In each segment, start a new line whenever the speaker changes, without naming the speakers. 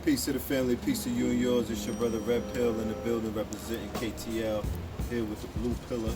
Peace to the family, peace to you and yours. It's your brother Red Pill in the building representing KTL here with the blue pillar.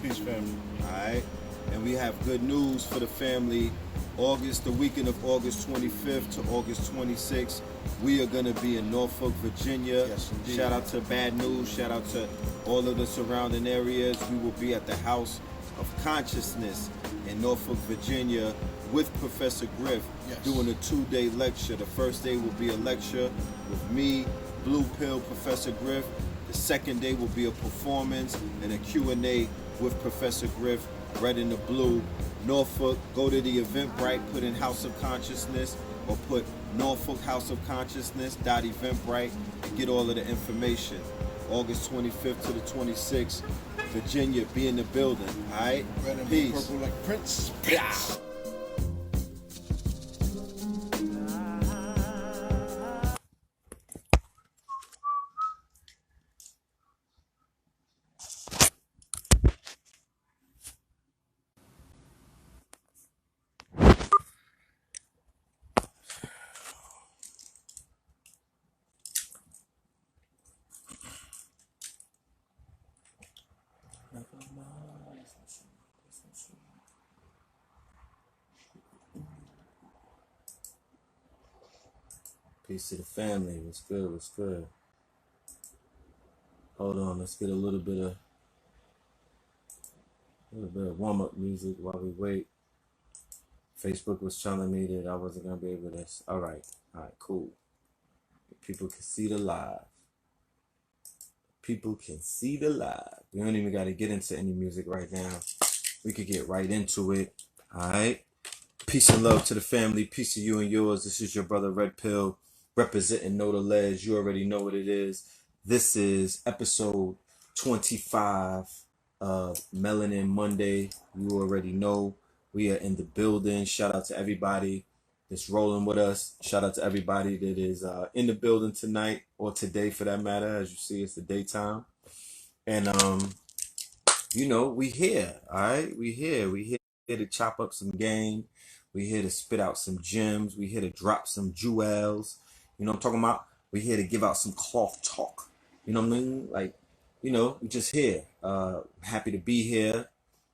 Peace, family.
Alright. And we have good news for the family. The weekend of August 25th to August 26th, we are going to be in Norfolk, Virginia.
Yes, indeed.
Shout out to Bad News. Shout out to all of the surrounding areas. We will be at the House of Consciousness in Norfolk, Virginia with Professor Griff doing a 2-day lecture. The first day will be a lecture with me, Blue Pill, Professor Griff. The second day will be a performance and a Q&A with Professor Griff, Red and the Blue. Norfolk, go to the Eventbrite, put in House of Consciousness or put Norfolk House of Consciousness .Eventbrite and get all of the information. August 25th to the 26th, Virginia, be in the building. All right?
Red and
Peace.
purple like Prince.
Peace to the family. What's good? What's good? Hold on. Let's get a little bit of warm-up music while we wait. Facebook was telling me that I wasn't gonna be able to. All right, cool. People can see the live. People can see the live. We don't even got to get into any music right now. We could get right into it. All right. Peace and love to the family. Peace to you and yours. This is your brother Red Pill representing Know the Ledge. You already know what it is. This is episode 25 of Melanin Monday. You already know we are in the building. Shout out to everybody that's rolling with us. Shout out to everybody that is in the building tonight or today for that matter. As you see, it's the daytime. And, we here, all right? We here to chop up some game. We here to spit out some gems. We here to drop some jewels. You know what I'm talking about? We here to give out some cloth talk. You know what I mean? Like, we just here. Happy to be here.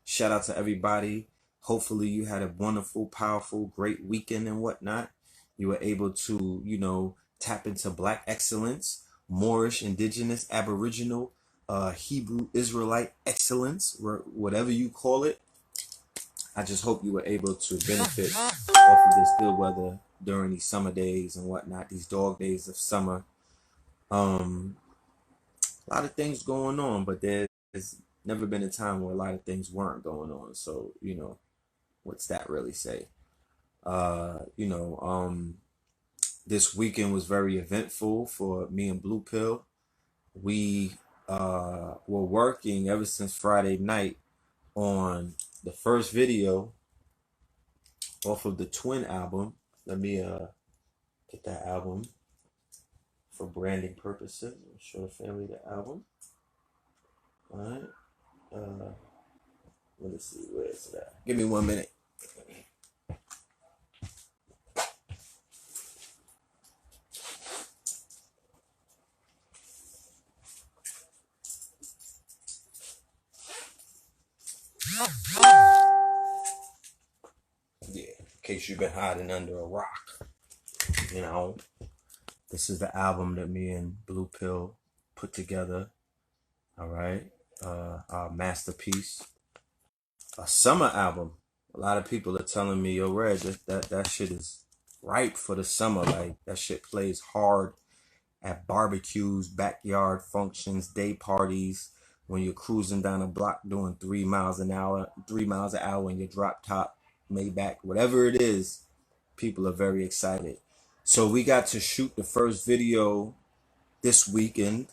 Shout out to everybody. Hopefully you had a wonderful, powerful, great weekend and whatnot. You were able to, tap into Black excellence, Moorish, indigenous, Aboriginal, Hebrew, Israelite excellence, whatever you call it. I just hope you were able to benefit off of this good weather during these summer days and whatnot, these dog days of summer. A lot of things going on, but there's never been a time where a lot of things weren't going on. So, what's that really say? This weekend was very eventful for me and Blue Pill. We were working ever since Friday night on the first video off of the Twin album. Let me get that album for branding purposes. I'll show the family the album. All right. Let me see, where is that? Give me 1 minute. Yeah, in case you've been hiding under a rock. This is the album that me and Blue Pill put together. All right. Our masterpiece. A summer album. A lot of people are telling me, yo, Red, that shit is ripe for the summer. Like, that shit plays hard at barbecues, backyard functions, day parties, when you're cruising down a block doing 3 miles an hour in your drop top, Maybach, whatever it is, people are very excited. So we got to shoot the first video this weekend.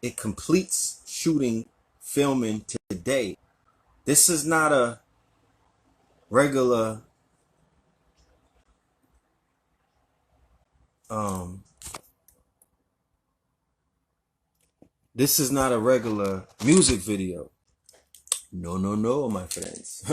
It completes filming today. This is not a regular music video. No, my friends.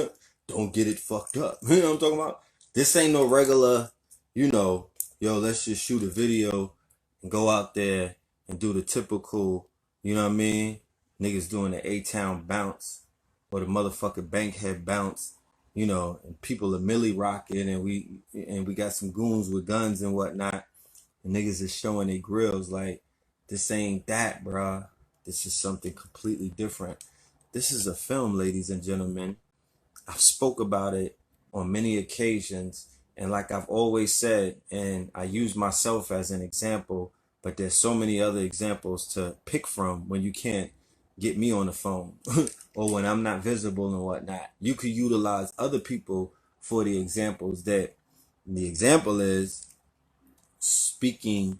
Don't get it fucked up. You know what I'm talking about? This ain't no regular, yo, let's just shoot a video and go out there and do the typical, you know what I mean? Niggas doing the A-Town bounce or the motherfucking Bankhead bounce, you know, and people are milli rocking, and we got some goons with guns and whatnot, and niggas is showing their grills like, this ain't that, bruh. This is something completely different. This is a film, ladies and gentlemen. I've spoke about it on many occasions, and like I've always said, and I use myself as an example, but there's so many other examples to pick from when you can't get me on the phone or when I'm not visible and whatnot. You could utilize other people for the examples. That the example is speaking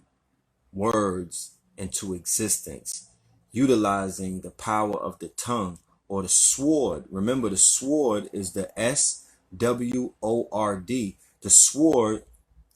words into existence, utilizing the power of the tongue or the sword. Remember, the sword is the SWORD. The sword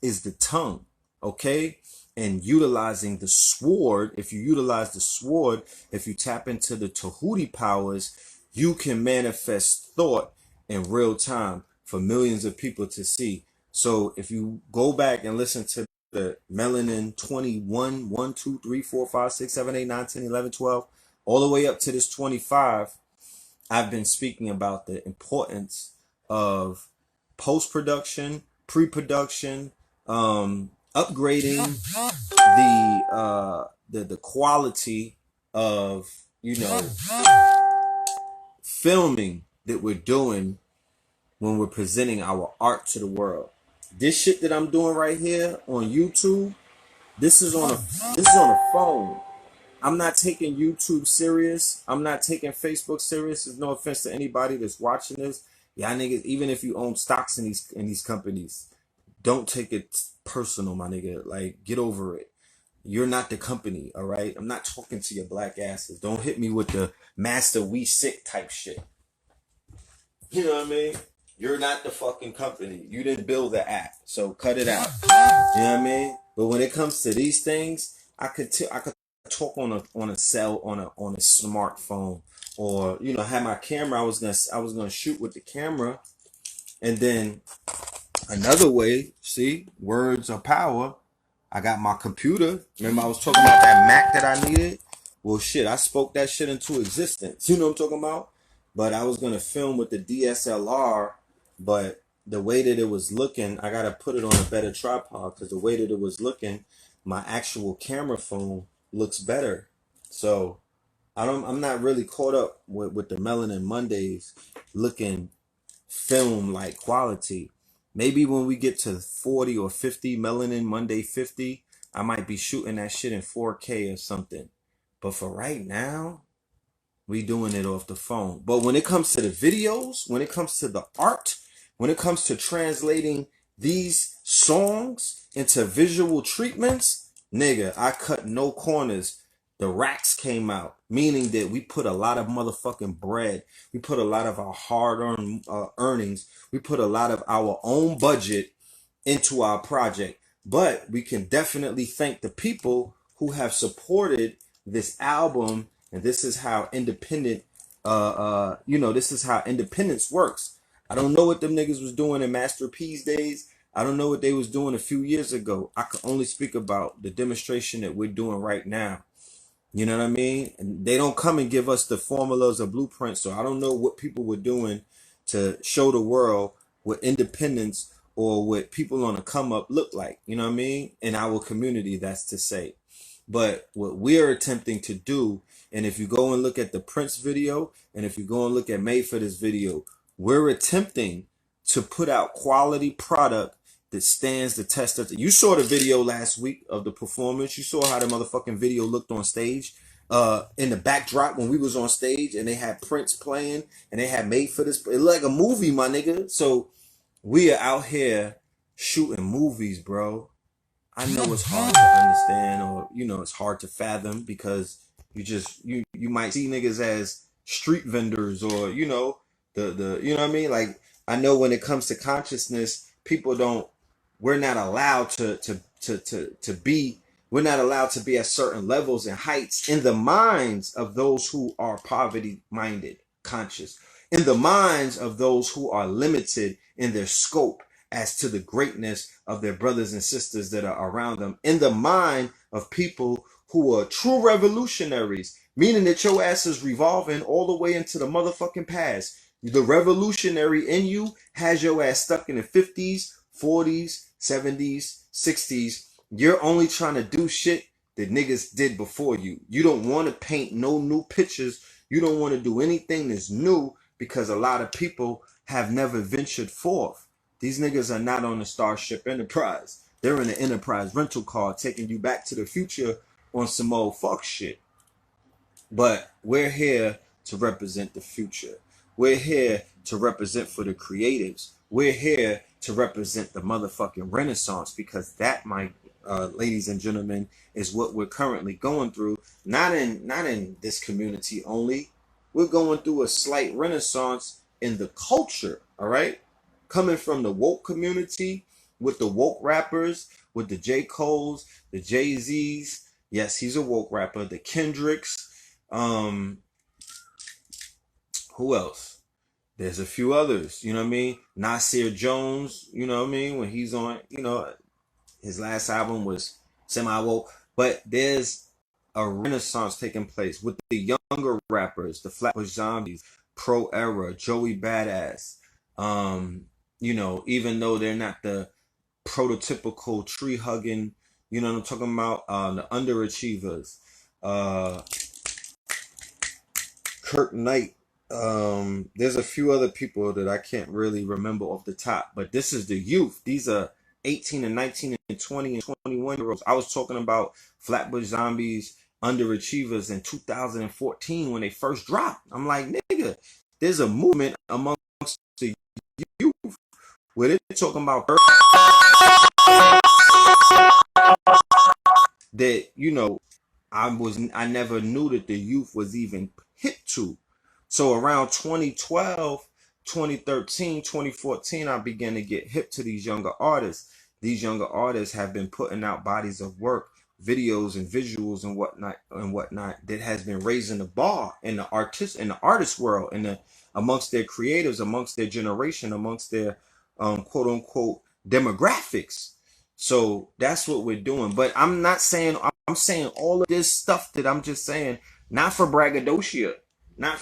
is the tongue, okay? And utilizing the sword, if you utilize the sword, if you tap into the Tahuti powers, you can manifest thought in real time for millions of people to see. So if you go back and listen to the Melanin 21, 1, 2, 3, 4, 5, 6, 7, 8, 9, 10, 11, 12, all the way up to this 25, I've been speaking about the importance of post-production, pre-production, upgrading the quality of, you know, filming that we're doing when we're presenting our art to the world. This shit that I'm doing right here on YouTube, this is on a phone. I'm not taking YouTube serious. I'm not taking Facebook serious. There's no offense to anybody that's watching this. Y'all niggas, even if you own stocks in these companies, don't take it personal, my nigga. Like, get over it. You're not the company, all right? I'm not talking to your black asses. Don't hit me with the master we sick type shit. You know what I mean? You're not the fucking company. You didn't build the app, so cut it out. You know what I mean? But when it comes to these things, I could talk on a cell on a smartphone, or you know, have my camera. I was gonna shoot with the camera, and then another way. See, words are power. I got my computer. Remember, I was talking about that Mac that I needed. Well, shit, I spoke that shit into existence. You know what I'm talking about? But I was gonna film with the DSLR, but the way that it was looking, I gotta put it on a better tripod because the way that it was looking, my actual camera phone looks better. So I'm not really caught up with the Melanin Mondays looking film like quality. Maybe when we get to 40 or 50, Melanin Monday 50, I might be shooting that shit in 4K or something. But for right now, we doing it off the phone. But when it comes to the videos, when it comes to the art, when it comes to translating these songs into visual treatments, nigga, I cut no corners. The racks came out, meaning that we put a lot of motherfucking bread. We put a lot of our hard-earned earnings. We put a lot of our own budget into our project. But we can definitely thank the people who have supported this album, and this is how independent this is how independence works. I don't know what them niggas was doing in Master P's days. I don't know what they was doing a few years ago. I can only speak about the demonstration that we're doing right now. You know what I mean? And they don't come and give us the formulas or blueprints. So I don't know what people were doing to show the world what independence or what people on the come up look like. You know what I mean? In our community, that's to say. But what we're attempting to do, and if you go and look at the Prince video, and if you go and look at Made for This video, we're attempting to put out quality product that stands the test of you saw the video last week of the performance. You saw how the motherfucking video looked on stage. In the backdrop when we was on stage and they had Prince playing and they had Made for This. It looked like a movie, my nigga. So we are out here shooting movies, bro. I know it's hard to understand, or you know, it's hard to fathom because you might see niggas as street vendors, or you know, the you know what I mean? Like, I know when it comes to consciousness, people don't we're not allowed to be we're not allowed to be at certain levels and heights in the minds of those who are poverty minded, conscious, in the minds of those who are limited in their scope as to the greatness of their brothers and sisters that are around them, in the mind of people who are true revolutionaries, meaning that your ass is revolving all the way into the motherfucking past. The revolutionary in you has your ass stuck in the 50s, 40s, 70s, 60s. You're only trying to do shit that niggas did before you. You don't want to paint no new pictures. You don't want to do anything that's new because a lot of people have never ventured forth. These niggas are not on the Starship Enterprise. They're in the Enterprise rental car taking you back to the future on some old fuck shit. But we're here to represent the future. We're here to represent for the creatives. We're here to represent the motherfucking Renaissance, because that, my ladies and gentlemen, is what we're currently going through. Not in this community only. We're going through a slight renaissance in the culture, all right? Coming from the woke community, with the woke rappers, with the J. Coles, the Jay-Z's. Yes, he's a woke rapper. The Kendricks. Who else? There's a few others, you know what I mean? Nasir Jones, you know what I mean? When he's on, you know, his last album was semi-woke. But there's a renaissance taking place with the younger rappers, the Flatbush Zombies, Pro Era, Joey Badass. You know, even though they're not the prototypical tree hugging, you know what I'm talking about? The underachievers. Kirk Knight. There's a few other people that I can't really remember off the top, but this is the youth. These are 18 and 19 and 20 and 21-year-olds. I was talking about Flatbush Zombies, underachievers in 2014 when they first dropped. I'm like, nigga, there's a movement amongst the youth where they're talking about that, you know, I never knew that the youth was even hip to. So around 2012, 2013, 2014, I began to get hip to these younger artists. These younger artists have been putting out bodies of work, videos and visuals and whatnot that has been raising the bar in the artist world, amongst their creatives, amongst their generation, amongst their quote unquote demographics. So that's what we're doing. But I'm not saying, I'm saying all of this stuff that I'm just saying, not for braggadocio, not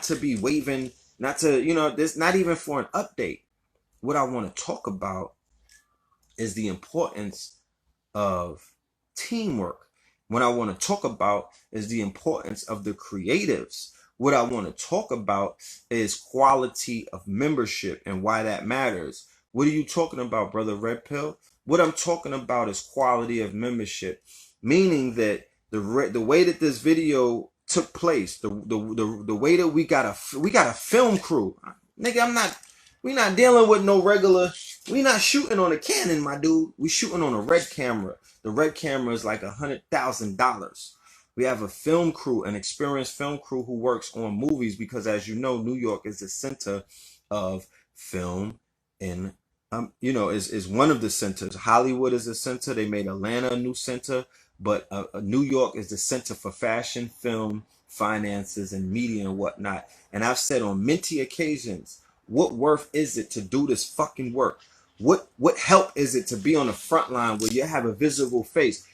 to be waving, not to, you know, this, not even for an update. What I want to talk about is the importance of teamwork. What I want to talk about is the importance of the creatives. What I want to talk about is quality of membership and why that matters. What are you talking about, Brother Red Pill? What I'm talking about is quality of membership, meaning that the way that this video took place, the way that we got a film crew, nigga. We not dealing with no regular. We not shooting on a Canon, my dude. We shooting on a red camera. The red camera is like $100,000. We have a film crew, an experienced film crew who works on movies, because, as you know, New York is the center of film in you know, is one of the centers. Hollywood is a center. They made Atlanta a new center, but New York is the center for fashion, film, finances, and media and whatnot. And I've said on many occasions, what worth is it to do this fucking work? What help is it to be on the front line where you have a visible face?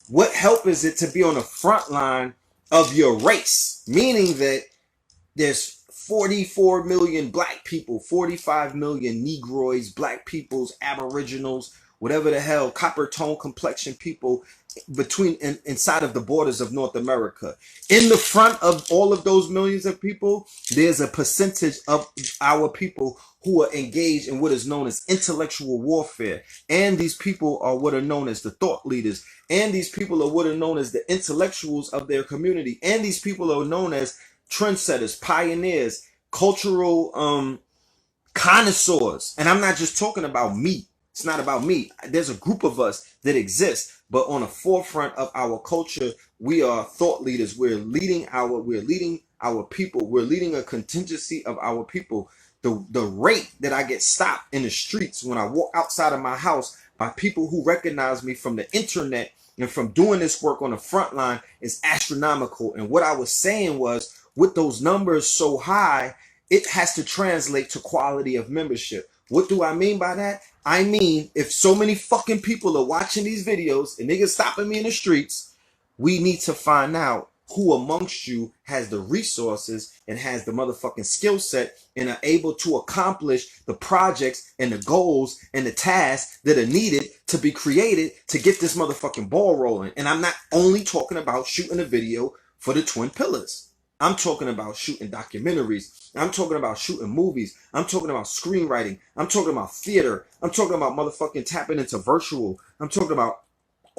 What help is it to be on the front line of your race? Meaning that there's 44 million black people, 45 million Negroids, black peoples, aboriginals, whatever the hell, copper tone complexion people inside of the borders of North America. In the front of all of those millions of people, there's a percentage of our people who are engaged in what is known as intellectual warfare. And these people are what are known as the thought leaders. And these people are what are known as the intellectuals of their community. And these people are known as trendsetters, pioneers, cultural connoisseurs. And I'm not just talking about me. It's not about me. There's a group of us that exist, but on the forefront of our culture, we are thought leaders. We're leading our people. We're leading a contingency of our people. The rate that I get stopped in the streets when I walk outside of my house by people who recognize me from the internet and from doing this work on the front line is astronomical. And what I was saying was, with those numbers so high, it has to translate to quality of membership. What do I mean by that? I mean, if so many fucking people are watching these videos and niggas stopping me in the streets, we need to find out who amongst you has the resources and has the motherfucking skill set and are able to accomplish the projects and the goals and the tasks that are needed to be created to get this motherfucking ball rolling. And I'm not only talking about shooting a video for the Twin Pillars. I'm talking about shooting documentaries. I'm talking about shooting movies. I'm talking about screenwriting. I'm talking about theater. I'm talking about motherfucking tapping into virtual. I'm talking about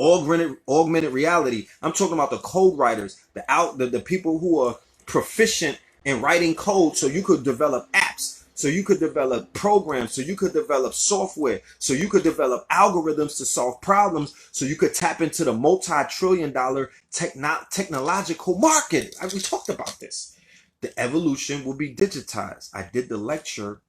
augmented reality. I'm talking about the code writers, the people who are proficient in writing code so you could develop apps, so you could develop programs, so you could develop software, so you could develop algorithms to solve problems, so you could tap into the multi-trillion-dollar technological market. We talked about this. The evolution will be digitized. I did the lecture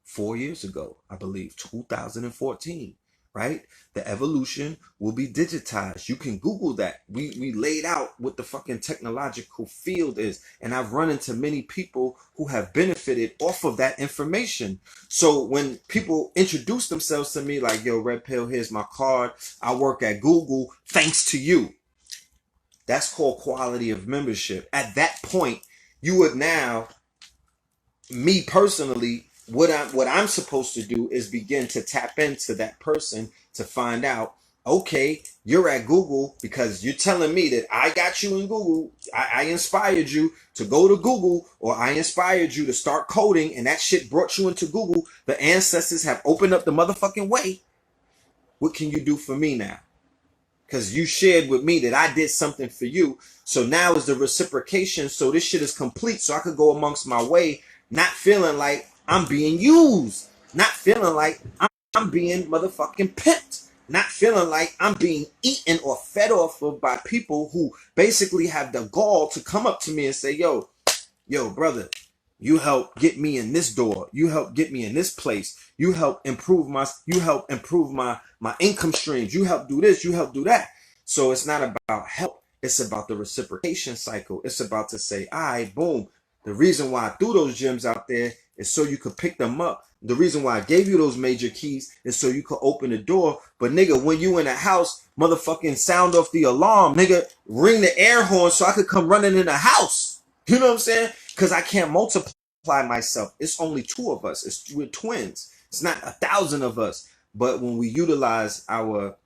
4 years ago, I believe, 2014. Right? The evolution will be digitized. You can Google that. We laid out what the fucking technological field is. And I've run into many people who have benefited off of that information. So when people introduce themselves to me like, yo, Red Pill, here's my card. I work at Google. Thanks to you. That's called quality of membership. At that point, you would now, me personally, what I'm supposed to do is begin to tap into that person to find out, okay, you're at Google because you're telling me that I got you in Google. I inspired you to go to Google, or I inspired you to start coding, and that shit brought you into Google. The ancestors have opened up the motherfucking way. What can you do for me now? Because you shared with me that I did something for you. So now is the reciprocation. So this shit is complete. So I could go amongst my way, not feeling like I'm being used, not feeling like I'm being motherfucking pimped, not feeling like I'm being eaten or fed off of by people who basically have the gall to come up to me and say, yo, brother, you help get me in this door. You help get me in this place. You help improve my income streams. You help do this. You help do that. So it's not about help. It's about the reciprocation cycle. It's about to say, all right, boom. The reason why I threw those gems out there is so you could pick them up. The reason why I gave you those major keys is so you could open the door. But nigga, when you in a house, motherfucking sound off the alarm, nigga, ring the air horn so I could come running in the house. You know what I'm saying? Because I can't multiply myself. It's only two of us. We're twins. It's not 1,000 of us. But when we utilize our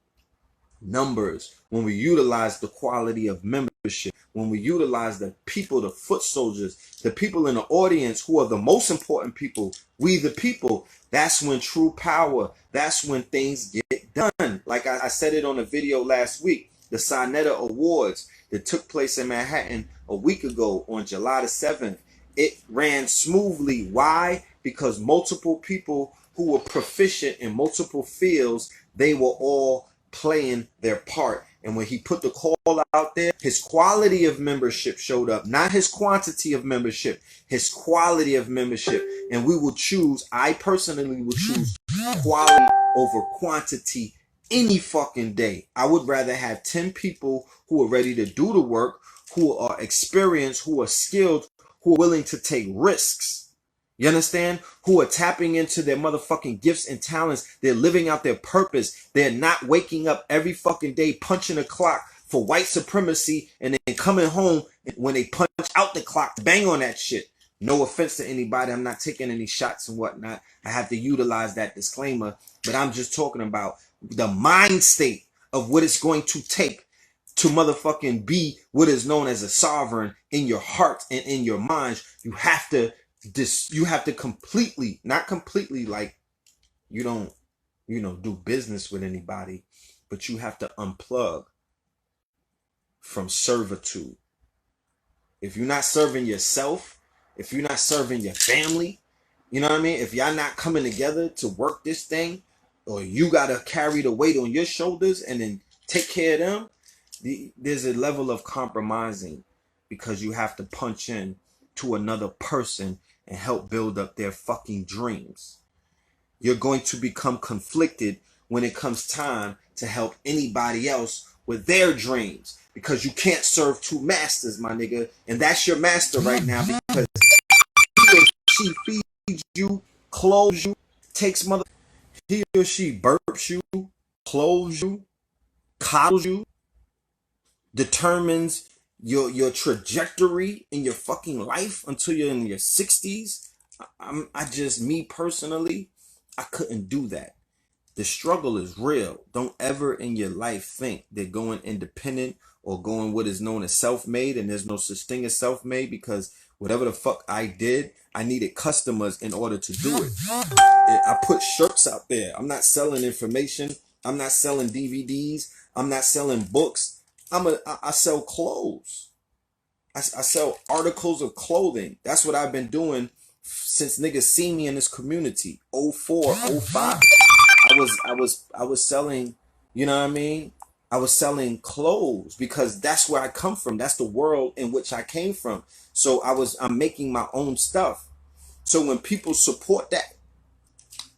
numbers, when we utilize the quality of membership, when we utilize the people, the foot soldiers, the people in the audience who are the most important people, we the people, that's when true power, that's when things get done. Like I said it on a video last week, the Sinetta Awards that took place in Manhattan a week ago on July the 7th. It ran smoothly. Why? Because multiple people who were proficient in multiple fields, they were all playing their part. And when he put the call out there, his quality of membership showed up, not his quantity of membership, his quality of membership. And we will choose, I personally will choose quality over quantity any fucking day. I would rather have 10 people who are ready to do the work, who are experienced, who are skilled, who are willing to take risks. You understand? Who are tapping into their motherfucking gifts and talents. They're living out their purpose. They're not waking up every fucking day punching a clock for white supremacy and then coming home when they punch out the clock, bang on that shit. No offense to anybody. I'm not taking any shots and whatnot. I have to utilize that disclaimer. But I'm just talking about the mind state of what it's going to take to motherfucking be what is known as a sovereign in your heart and in your mind. You have to completely, not completely like you don't, do business with anybody, but you have to unplug from servitude. If you're not serving yourself, if you're not serving your family, you know what I mean? If y'all not coming together to work this thing, or you got to carry the weight on your shoulders and then take care of them, there's a level of compromising because you have to punch in to another person and help build up their fucking dreams. You're going to become conflicted when it comes time to help anybody else with their dreams because you can't serve two masters, my nigga. And that's your master right now because he or she feeds you, clothes you, takes he or she burps you, clothes you, coddles you, determines your trajectory in your fucking life until you're in your 60s. Me personally, I couldn't do that. The struggle is real. Don't ever in your life think that going independent or going what is known as self-made, and there's no such thing as self-made, because whatever the fuck I did, I needed customers in order to do it. I put shirts out there. I'm not selling information. I'm not selling DVDs. I'm not selling books. I sell clothes. I sell articles of clothing. That's what I've been doing since niggas see me in this community. 04, 05. I was selling, you know what I mean? I was selling clothes because that's where I come from. That's the world in which I came from. So I'm making my own stuff. So when people support that,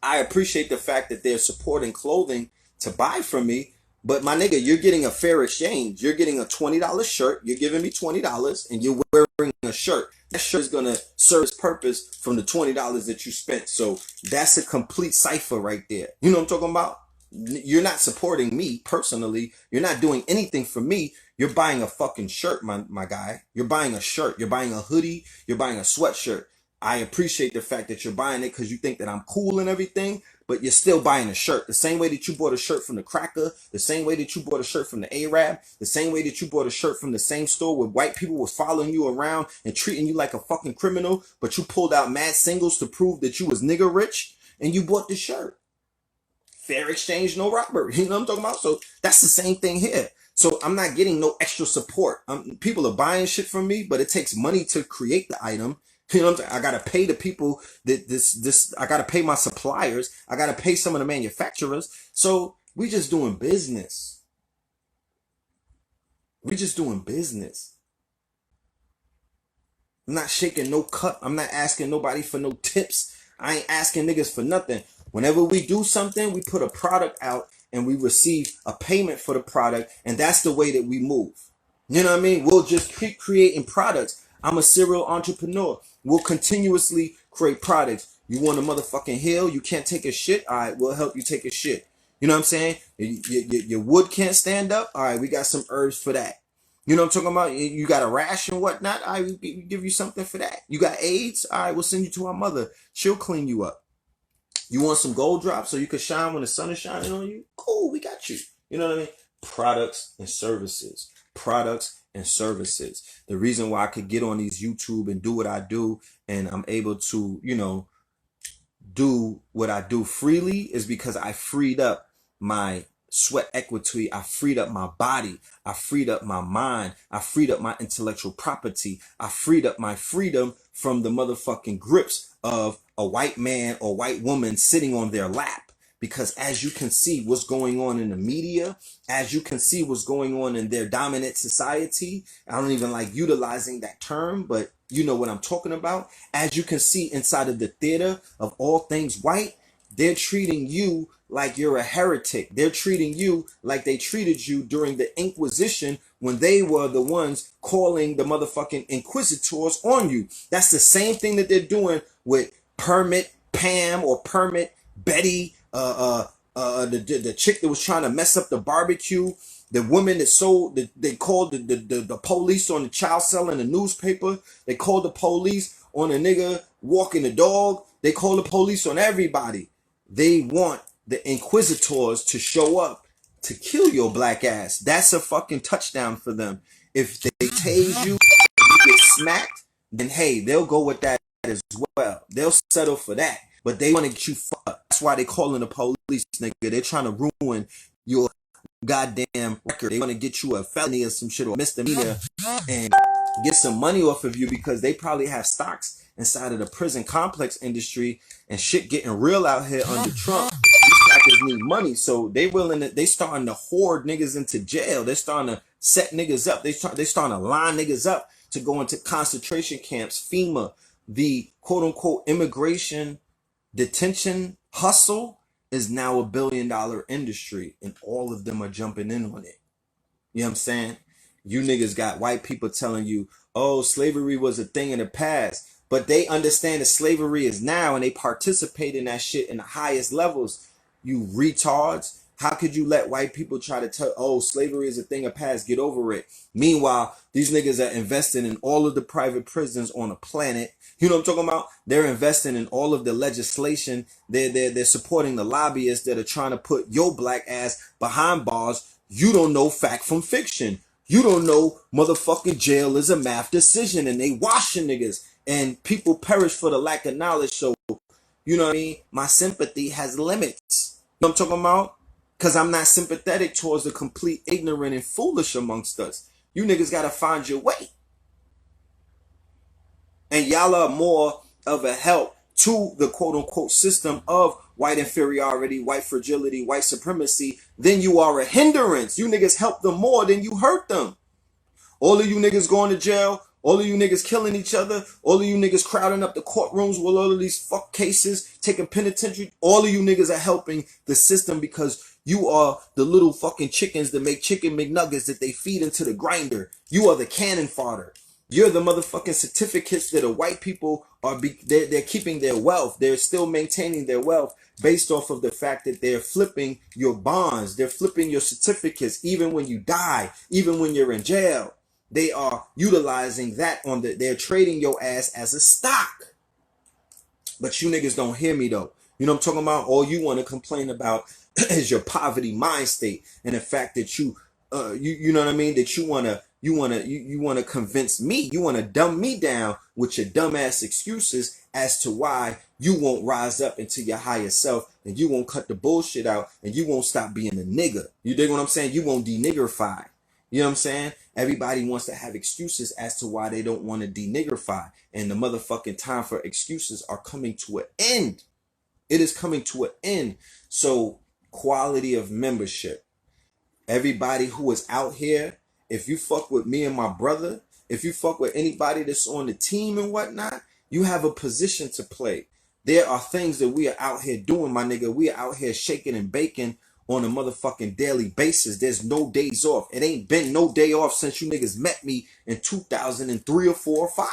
I appreciate the fact that they're supporting clothing to buy from me. But my nigga, you're getting a fair exchange. You're getting a $20 shirt. You're giving me $20 and you're wearing a shirt. That shirt is going to serve its purpose from the $20 that you spent. So that's a complete cipher right there. You know what I'm talking about? You're not supporting me personally. You're not doing anything for me. You're buying a fucking shirt, my guy. You're buying a shirt. You're buying a hoodie. You're buying a sweatshirt. I appreciate the fact that you're buying it because you think that I'm cool and everything, but you're still buying a shirt. The same way that you bought a shirt from the Cracker, the same way that you bought a shirt from the Arab, the same way that you bought a shirt from the same store where white people was following you around and treating you like a fucking criminal, but you pulled out mad singles to prove that you was nigger rich and you bought the shirt. Fair exchange, no robbery. You know what I'm talking about? So that's the same thing here. So I'm not getting no extra support. People are buying shit from me, but it takes money to create the item. You know what I'm saying? I gotta pay the people that I gotta pay my suppliers. I gotta pay some of the manufacturers. So we just doing business. We just doing business. I'm not shaking no cut. I'm not asking nobody for no tips. I ain't asking niggas for nothing. Whenever we do something, we put a product out and we receive a payment for the product, and that's the way that we move. You know what I mean? We'll just keep creating products. I'm a serial entrepreneur. We'll continuously create products. You want a motherfucking hill? You can't take a shit? All right, we'll help you take a shit. You know what I'm saying? Your wood can't stand up? All right, we got some herbs for that. You know what I'm talking about? You got a rash and whatnot? All right, we give you something for that. You got AIDS? All right, we'll send you to our mother. She'll clean you up. You want some gold drops so you can shine when the sun is shining on you? Cool, we got you. You know what I mean? Products and services. Products and services. The reason why I could get on these YouTube and do what I do, and I'm able to, you know, do what I do freely, is because I freed up my sweat equity. I freed up my body. I freed up my mind. I freed up my intellectual property. I freed up my freedom from the motherfucking grips of a white man or white woman sitting on their lap. Because as you can see what's going on in the media, as you can see what's going on in their dominant society, I don't even like utilizing that term, but you know what I'm talking about. As you can see inside of the theater of all things white, they're treating you like you're a heretic. They're treating you like they treated you during the Inquisition when they were the ones calling the motherfucking inquisitors on you. That's the same thing that they're doing with Permit Pam or Permit Betty, the chick that was trying to mess up the barbecue, the woman that sold, they called the police on the child selling the newspaper. They called the police on a nigga walking the dog. They called the police on everybody. They want the inquisitors to show up to kill your black ass. That's a fucking touchdown for them. If they tase you, you get smacked, then hey, they'll go with that as well. They'll settle for that. But they want to get you fucked up. That's why they calling the police, nigga. They're trying to ruin your goddamn record. They want to get you a felony or some shit or misdemeanor and get some money off of you, because they probably have stocks inside of the prison complex industry and shit getting real out here under Trump. These crackers need money, so they starting to hoard niggas into jail. They're starting to set niggas up. They starting to line niggas up to go into concentration camps. FEMA, the quote unquote immigration detention hustle, is now $1 billion industry, and all of them are jumping in on it. You know what I'm saying? You niggas got white people telling you, oh, slavery was a thing in the past. but they understand that slavery is now and they participate in that shit in the highest levels. You retards. How could you let white people try to tell, oh, slavery is a thing of past, get over it? Meanwhile, these niggas are investing in all of the private prisons on the planet. You know what I'm talking about? They're investing in all of the legislation. They're supporting the lobbyists that are trying to put your black ass behind bars. You don't know fact from fiction. You don't know motherfucking jail is a math decision and they washing niggas. And people perish for the lack of knowledge. So, you know what I mean? My sympathy has limits. You know what I'm talking about? Because I'm not sympathetic towards the complete ignorant and foolish amongst us. You niggas got to find your way. And y'all are more of a help to the quote unquote system of white inferiority, white fragility, white supremacy than you are a hindrance. You niggas help them more than you hurt them. All of you niggas going to jail, all of you niggas killing each other, all of you niggas crowding up the courtrooms with all of these fuck cases, taking penitentiary, all of you niggas are helping the system because you are the little fucking chickens that make chicken McNuggets that they feed into the grinder. You are the cannon fodder. You're the motherfucking certificates that the white people are, they're keeping their wealth. They're still maintaining their wealth based off of the fact that they're flipping your bonds. They're flipping your certificates even when you die, even when you're in jail. They are utilizing that they're trading your ass as a stock. But you niggas don't hear me though. You know what I'm talking about? All you want to complain about is your poverty mind state and the fact that you know what I mean? That you wanna convince me, you wanna dumb me down with your dumbass excuses as to why you won't rise up into your higher self and you won't cut the bullshit out and you won't stop being a nigga. You dig what I'm saying? You won't denigrify. You know what I'm saying? Everybody wants to have excuses as to why they don't want to denigrify. And the motherfucking time for excuses are coming to an end. It is coming to an end. So quality of membership. Everybody who is out here, if you fuck with me and my brother, if you fuck with anybody that's on the team and whatnot, you have a position to play. There are things that we are out here doing, my nigga. We are out here shaking and baking on a motherfucking daily basis. There's no days off. It ain't been no day off since you niggas met me in 2003 or 4 or 5.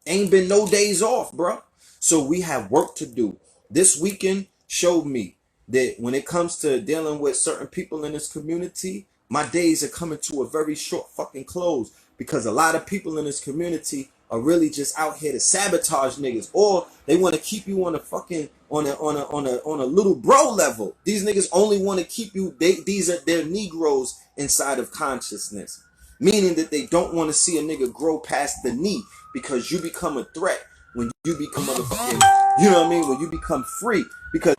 Ain't been no days off, bro. So we have work to do. This weekend showed me that when it comes to dealing with certain people in this community, my days are coming to a very short fucking close because a lot of people in this community are really just out here to sabotage niggas, or they want to keep you on a fucking on a little bro level. These niggas only want to keep you. These are their Negroes inside of consciousness, meaning that they don't want to see a nigga grow past the knee because you become a threat when you become motherfucking. You know what I mean? When you become free, because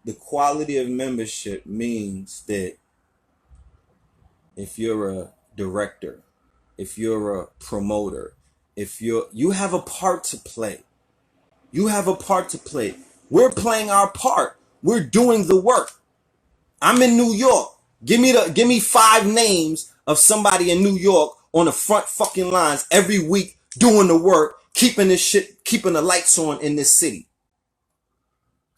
the quality of membership means that if you're a director, if you're a promoter, if you have a part to play. You have a part to play. We're playing our part. We're doing the work. I'm in New York. Give me 5 names of somebody in New York on the front fucking lines every week doing the work, keeping the lights on in this city.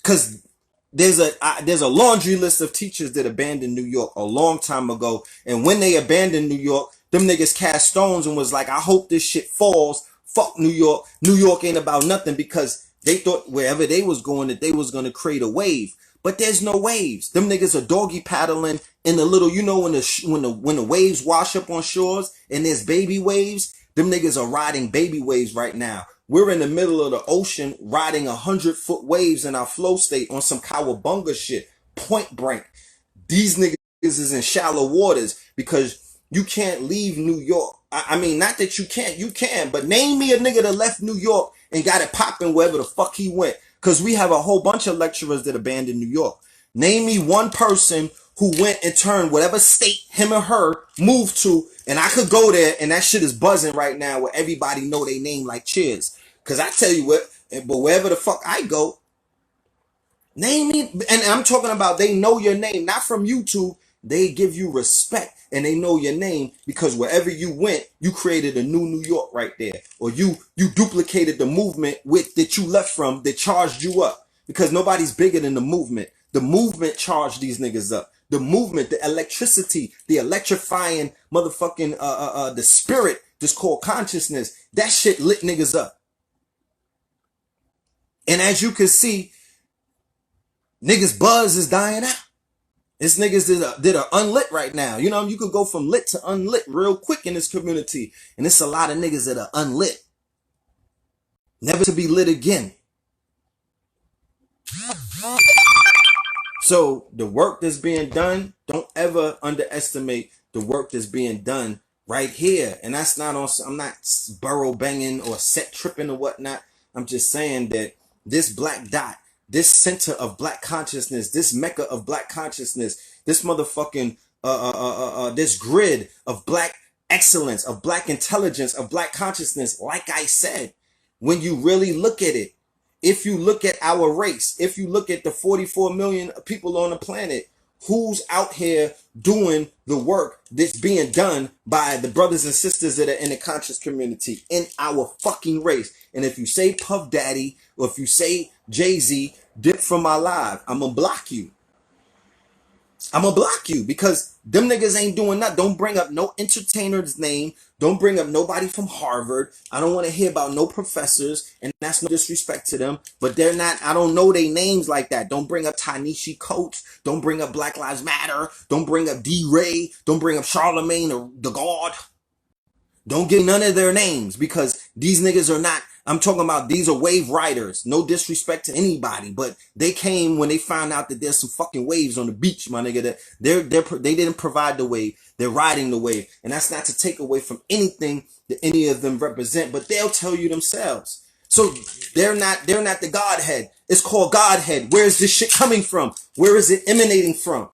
Cause there's a laundry list of teachers that abandoned New York a long time ago. And when they abandoned New York, them niggas cast stones and was like, I hope this shit falls. Fuck New York. New York ain't about nothing, because they thought wherever they was going that they was going to create a wave. But there's no waves. Them niggas are doggy paddling in the little, you know, when the waves wash up on shores and there's baby waves, them niggas are riding baby waves right now. We're in the middle of the ocean riding 100-foot waves in our flow state on some cowabunga shit. Point blank. These niggas is in shallow waters because you can't leave New York. I mean, not that you can't, you can, but name me a nigga that left New York and got it popping wherever the fuck he went. Because we have a whole bunch of lecturers that abandoned New York. Name me one person who went and turned whatever state him or her moved to, and I could go there and that shit is buzzing right now where everybody know they name like Cheers. Because I tell you what, but wherever the fuck I go, name me, and I'm talking about they know your name, not from YouTube. They give you respect and they know your name because wherever you went, you created a new New York right there. Or you duplicated the movement that you left from that charged you up. Because nobody's bigger than the movement. The movement charged these niggas up. The movement, the electricity, the electrifying motherfucking the spirit this called consciousness, that shit lit niggas up. And as you can see, niggas buzz is dying out. It's niggas that are unlit right now. You know, you could go from lit to unlit real quick in this community. And it's a lot of niggas that are unlit. Never to be lit again. So the work that's being done, don't ever underestimate the work that's being done right here. And that's not on, I'm not burrow banging or set tripping or whatnot. I'm just saying that this black dot, this center of black consciousness, this mecca of black consciousness, this motherfucking, this grid of black excellence, of black intelligence, of black consciousness, like I said, when you really look at it, if you look at our race, if you look at the 44 million people on the planet, who's out here doing the work that's being done by the brothers and sisters that are in the conscious community in our fucking race? And if you say Puff Daddy or if you say Jay-Z, dip from my live, I'm gonna block you. I'm gonna block you because them niggas ain't doing nothing. Don't bring up no entertainer's name. Don't bring up nobody from Harvard. I don't want to hear about no professors, and that's no disrespect to them, but they're not, I don't know their names like that. Don't bring up Ta-Nehisi Coates. Don't bring up Black Lives Matter. Don't bring up D-Ray. Don't bring up Charlemagne or the God. Don't get none of their names because these niggas are not, I'm talking about these are wave riders. No disrespect to anybody, but they came when they found out that there's some fucking waves on the beach, my nigga. That they didn't provide the wave. They're riding the wave. And that's not to take away from anything that any of them represent, but they'll tell you themselves. So they're not the Godhead. It's called Godhead. Where is this shit coming from? Where is it emanating from?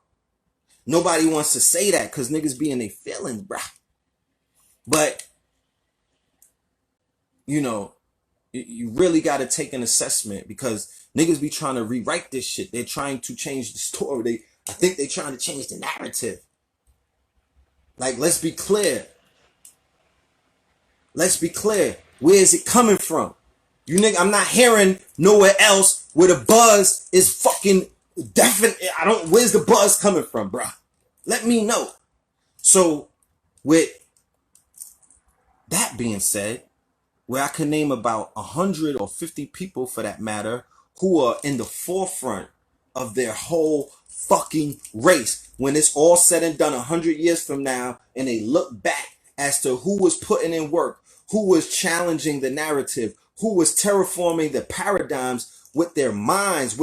Nobody wants to say that because niggas be in their feelings, bruh. But, you know, you really got to take an assessment because niggas be trying to rewrite this shit. They're trying to change the story. I think they're trying to change the narrative. Like, let's be clear. Let's be clear. Where is it coming from? You nigga, I'm not hearing nowhere else where the buzz is fucking definite. Where's the buzz coming from, bruh? Let me know. So, with that being said, where I can name about 100 or 50 people for that matter who are in the forefront of their whole fucking race. When it's all said and done 100 years from now and they look back as to who was putting in work, who was challenging the narrative, who was terraforming the paradigms with their minds,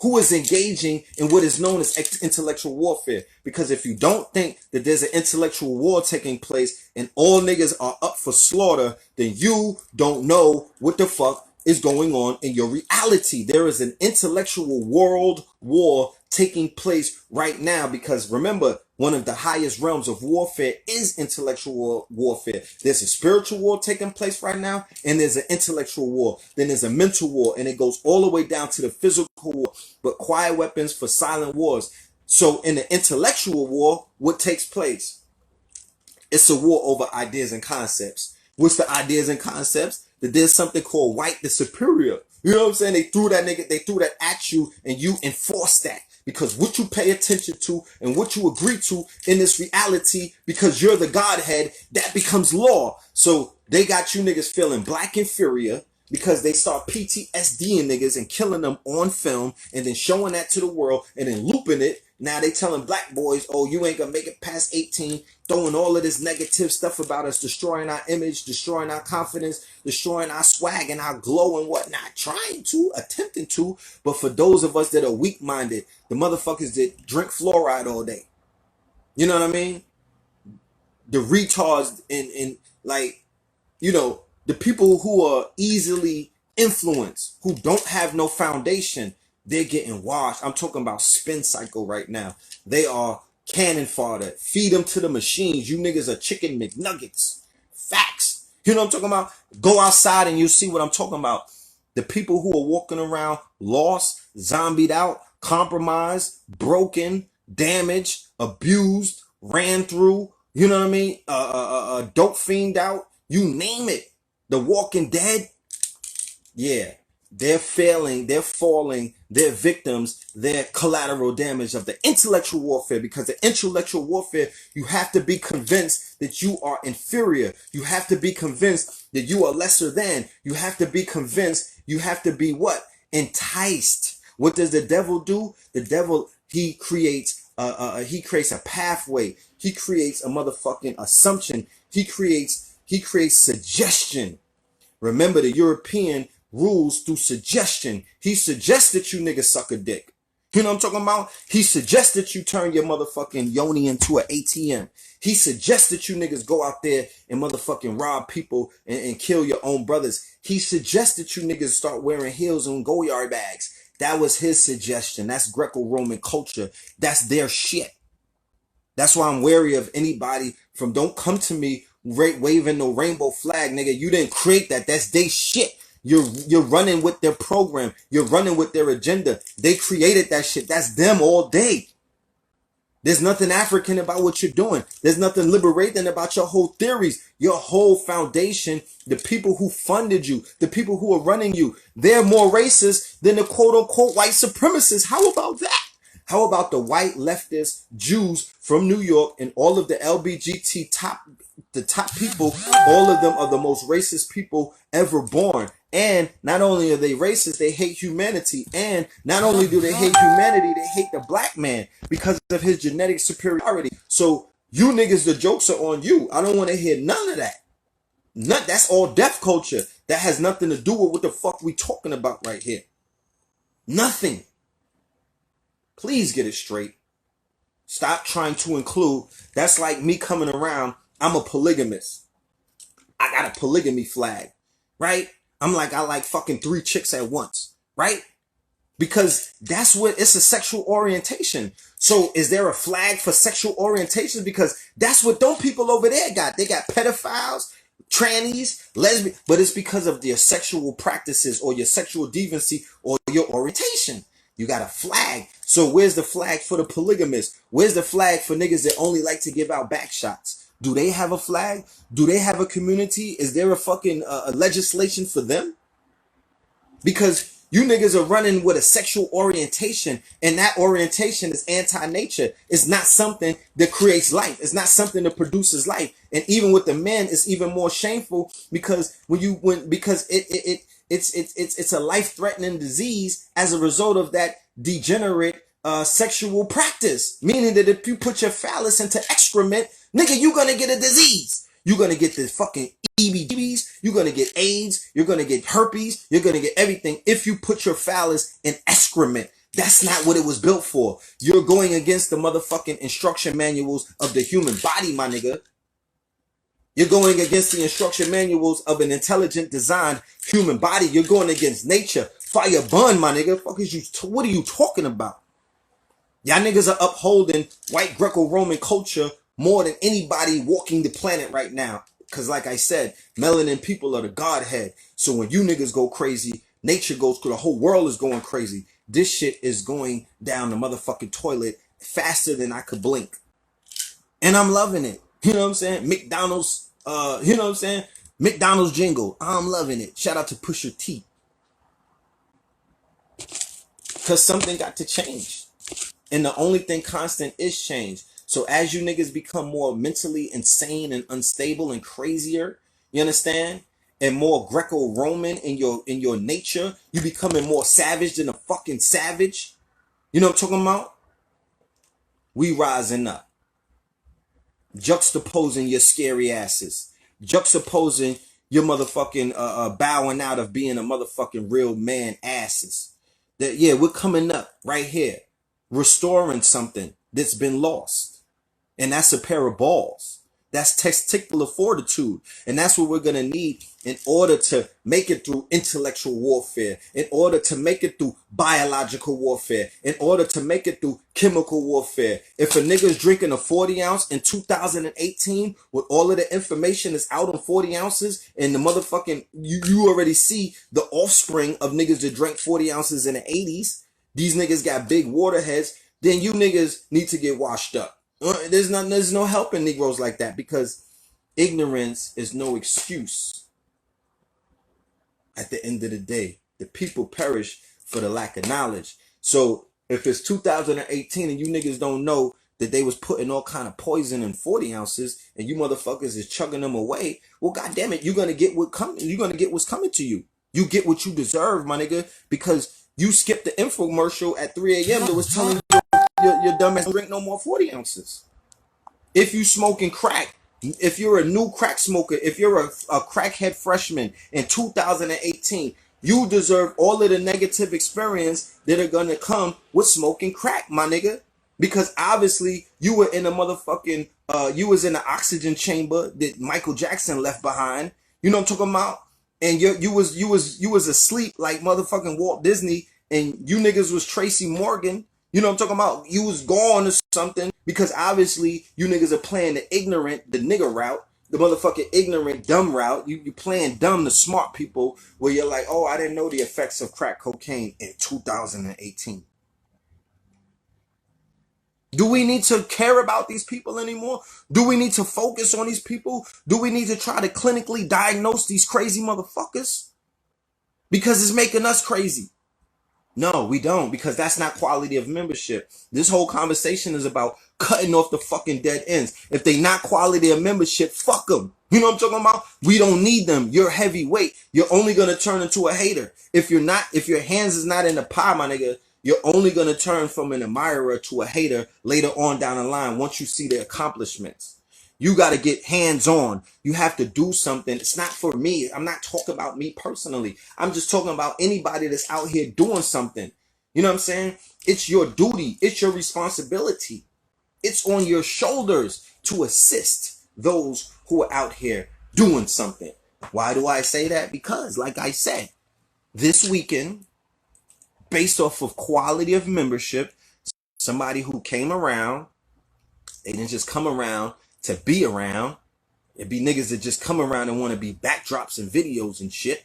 who is engaging in what is known as intellectual warfare. Because if you don't think that there's an intellectual war taking place and all niggas are up for slaughter, then you don't know what the fuck is going on in your reality. There is an intellectual world war taking place right now because remember, one of the highest realms of warfare is intellectual warfare. There's a spiritual war taking place right now, and there's an intellectual war. Then there's a mental war, and it goes all the way down to the physical war, but quiet weapons for silent wars. So in the intellectual war, what takes place? It's a war over ideas and concepts. What's the ideas and concepts? That there's something called white the superior. You know what I'm saying? They threw that at you, and you enforce that. Because what you pay attention to and what you agree to in this reality, because you're the Godhead, that becomes law. So they got you niggas feeling black inferior because they start PTSDing niggas and killing them on film and then showing that to the world and then looping it. Now they telling black boys, oh, you ain't gonna make it past 18, throwing all of this negative stuff about us, destroying our image, destroying our confidence, destroying our swag and our glow and whatnot, attempting to. But for those of us that are weak-minded, the motherfuckers that drink fluoride all day, you know what I mean? The retards and like, you know, the people who are easily influenced, who don't have no foundation, they're getting washed. I'm talking about spin cycle right now. They are cannon fodder. Feed them to the machines. You niggas are chicken McNuggets. Facts. You know what I'm talking about? Go outside and you see what I'm talking about. The people who are walking around lost, zombied out, compromised, broken, damaged, abused, ran through, you know what I mean? Dope fiend out, you name it. The Walking Dead, yeah, they're falling they're victims, they're collateral damage of the intellectual warfare, because the intellectual warfare, you have to be convinced that you are inferior. You have to be convinced that you are lesser than. You have to be convinced, you have to be what? Enticed. What does the devil do? The devil, he creates a pathway. He creates a motherfucking assumption. He creates suggestion. Remember, the European rules through suggestion. He suggested you niggas suck a dick. You know what I'm talking about? He suggested you turn your motherfucking yoni into an ATM. He suggested you niggas go out there and motherfucking rob people and kill your own brothers. He suggested you niggas start wearing heels and go-yard bags. That was his suggestion. That's Greco-Roman culture. That's their shit. That's why I'm wary of anybody from, don't come to me waving no rainbow flag, nigga. You didn't create that. That's they shit. You're running with their program. You're running with their agenda. They created that shit. That's them all day. There's nothing African about what you're doing. There's nothing liberating about your whole theories, your whole foundation, the people who funded you, the people who are running you. They're more racist than the quote unquote white supremacists. How about that? How about the white leftist Jews from New York and all of the LBGT top people? All of them are the most racist people ever born. And not only are they racist, they hate humanity. And not only do they hate humanity, they hate the black man because of his genetic superiority. So you niggas, the jokes are on you. I don't want to hear none of that. That's all death culture. That has nothing to do with what the fuck we talking about right here. Nothing. Please get it straight. Stop trying to include. That's like me coming around. I'm a polygamist. I got a polygamy flag, right? I'm like, I like fucking 3 chicks at once, right? Because that's what, it's a sexual orientation. So is there a flag for sexual orientation? Because that's what those people over there got. They got pedophiles, trannies, lesbians, but it's because of your sexual practices or your sexual deviancy or your orientation. You got a flag. So where's the flag for the polygamists? Where's the flag for niggas that only like to give out back shots? Do they have a flag? Do they have a community? Is there a fucking legislation for them? Because you niggas are running with a sexual orientation, and that orientation is anti-nature. It's not something that creates life. It's not something that produces life. And even with the men, it's even more shameful because it's a life-threatening disease as a result of that degenerate sexual practice. Meaning that if you put your phallus into excrement, nigga, you're gonna get a disease. You're gonna get the fucking EBGBs, you're gonna get AIDS, you're gonna get herpes, you're gonna get everything if you put your phallus in excrement. That's not what it was built for. You're going against the motherfucking instruction manuals of the human body, my nigga. You're going against the instruction manuals of an intelligent, designed human body. You're going against nature. Fire burn, my nigga. What are you talking about? Y'all niggas are upholding white Greco-Roman culture more than anybody walking the planet right now. Because like I said, melanin people are the Godhead. So when you niggas go crazy, nature goes through, the whole world is going crazy. This shit is going down the motherfucking toilet faster than I could blink. And I'm loving it. You know what I'm saying? McDonald's, you know what I'm saying? McDonald's jingle. I'm loving it. Shout out to Pusha T. Because something got to change. And the only thing constant is change. So as you niggas become more mentally insane and unstable and crazier, you understand? And more Greco-Roman in your nature, you becoming more savage than a fucking savage. You know what I'm talking about? We rising up. Juxtaposing your scary asses. Juxtaposing your motherfucking bowing out of being a motherfucking real man asses. That, yeah, we're coming up right here. Restoring something that's been lost. And that's a pair of balls. That's testicular fortitude. And that's what we're going to need in order to make it through intellectual warfare, in order to make it through biological warfare, in order to make it through chemical warfare. If a nigga's drinking a 40 ounce in 2018, with all of the information that's out on 40 ounces, and the motherfucking, you already see the offspring of niggas that drank 40 ounces in the 80s. These niggas got big water heads. Then you niggas need to get washed up. There's no helping Negroes like that, because ignorance is no excuse. At the end of the day, the people perish for the lack of knowledge. So if it's 2018 and you niggas don't know that they was putting all kind of poison in 40 ounces and you motherfuckers is chugging them away, well, goddamn it, you're gonna get what's coming to you. You get what you deserve, my nigga, because you skipped the infomercial at 3 a.m. that was telling you your dumb ass don't drink no more 40 ounces. If you smoking crack, if you're a new crack smoker, if you're a crackhead freshman in 2018, you deserve all of the negative experience that are gonna come with smoking crack, my nigga. Because obviously you were in a motherfucking you was in the oxygen chamber that Michael Jackson left behind. You know what I'm talking about? And you was asleep like motherfucking Walt Disney, and you niggas was Tracy Morgan. You know what I'm talking about? You was gone or something, because obviously you niggas are playing the ignorant, the nigger route, the motherfucking ignorant, dumb route. You playing dumb to smart people, where you're like, oh, I didn't know the effects of crack cocaine in 2018. Do we need to care about these people anymore? Do we need to focus on these people? Do we need to try to clinically diagnose these crazy motherfuckers? Because it's making us crazy. No, we don't, because that's not quality of membership. This whole conversation is about cutting off the fucking dead ends. If they not quality of membership, fuck them. You know what I'm talking about? We don't need them. You're heavyweight. You're only going to turn into a hater. If your hands is not in the pie, my nigga, you're only going to turn from an admirer to a hater later on down the line once you see the accomplishments. You got to get hands on. You have to do something. It's not for me. I'm not talking about me personally. I'm just talking about anybody that's out here doing something. You know what I'm saying? It's your duty. It's your responsibility. It's on your shoulders to assist those who are out here doing something. Why do I say that? Because, like I said, this weekend, based off of quality of membership, somebody who came around, they didn't just come around to be around. It'd be niggas that just come around and want to be backdrops and videos and shit.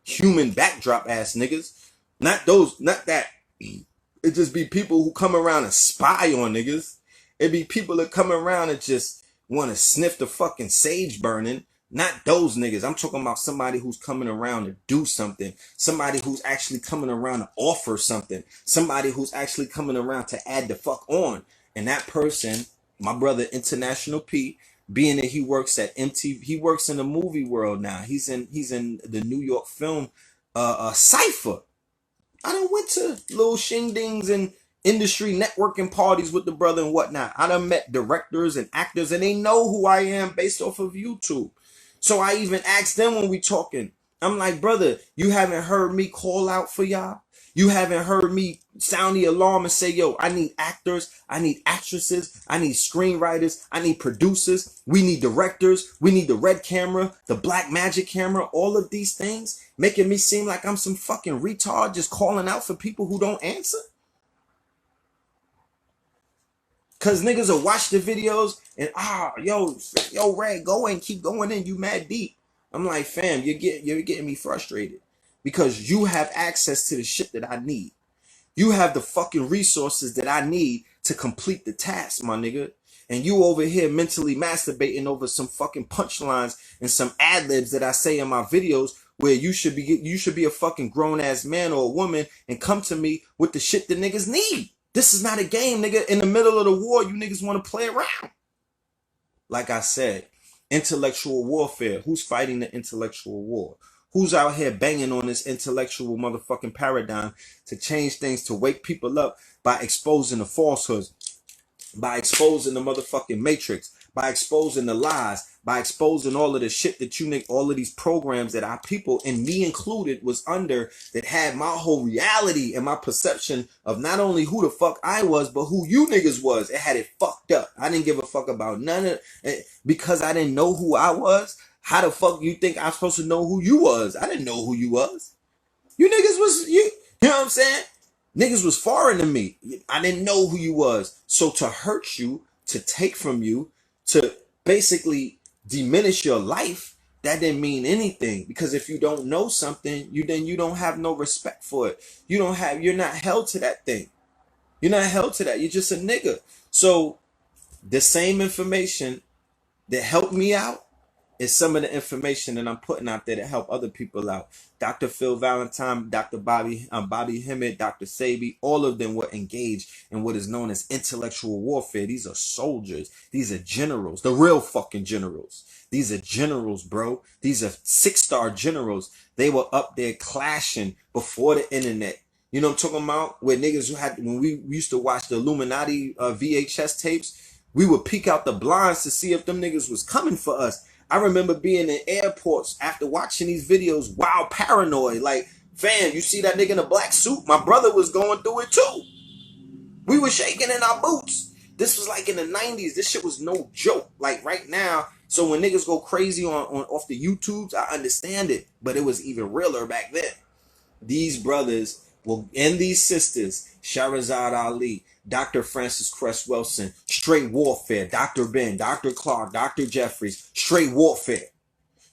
Human backdrop ass niggas. Not that. It just be people who come around and spy on niggas. It'd be people that come around and just want to sniff the fucking sage burning. Not those niggas. I'm talking about somebody who's coming around to do something. Somebody who's actually coming around to offer something. Somebody who's actually coming around to add the fuck on. And that person, my brother International P, being that he works at MTV, he works in the movie world now. He's in the New York film Cypher. I done went to little shingdings and industry networking parties with the brother and whatnot. I done met directors and actors, and they know who I am based off of YouTube. So I even asked them when we talking. I'm like, brother, you haven't heard me call out for y'all? You haven't heard me sound the alarm and say, yo, I need actors, I need actresses, I need screenwriters, I need producers, we need directors, we need the red camera, the black magic camera, all of these things, making me seem like I'm some fucking retard just calling out for people who don't answer? Cause niggas will watch the videos and yo, Red, go and keep going in, you mad deep. I'm like, fam, you're getting me frustrated. Because you have access to the shit that I need. You have the fucking resources that I need to complete the task, my nigga. And you over here mentally masturbating over some fucking punchlines and some ad-libs that I say in my videos, where you should be a fucking grown-ass man or a woman and come to me with the shit that niggas need. This is not a game, nigga. In the middle of the war, you niggas want to play around. Like I said, intellectual warfare. Who's fighting the intellectual war? Who's out here banging on this intellectual motherfucking paradigm to change things, to wake people up by exposing the falsehoods, by exposing the motherfucking matrix, by exposing the lies, by exposing all of the shit that all of these programs that our people, and me included, was under, that had my whole reality and my perception of not only who the fuck I was, but who you niggas was. It had it fucked up. I didn't give a fuck about none of it because I didn't know who I was. How the fuck you think I'm supposed to know who you was? I didn't know who you was. You niggas was, you know what I'm saying? Niggas was foreign to me. I didn't know who you was. So to hurt you, to take from you, to basically diminish your life, that didn't mean anything. Because if you don't know something, you don't have no respect for it. You're not held to that thing. You're not held to that. You're just a nigga. So the same information that helped me out is some of the information that I'm putting out there to help other people out. Dr. Phil Valentine, Dr. Bobby Hemmett, Dr. Sabi, all of them were engaged in what is known as intellectual warfare. These are soldiers. These are generals, the real fucking generals. These are generals, bro. These are 6-star generals. They were up there clashing before the internet. You know what I'm talking about? Where niggas who had, when we used to watch the Illuminati VHS tapes, we would peek out the blinds to see if them niggas was coming for us. I remember being in airports after watching these videos, wild paranoid. Like, fam, you see that nigga in a black suit? My brother was going through it too. We were shaking in our boots. This was like in the 90s. This shit was no joke. Like right now. So when niggas go crazy on off the YouTubes, I understand it. But it was even realer back then. These brothers and these sisters, Shahrazad Ali, Dr. Francis Cress Wilson, straight warfare, Dr. Ben, Dr. Clark, Dr. Jeffries, straight warfare.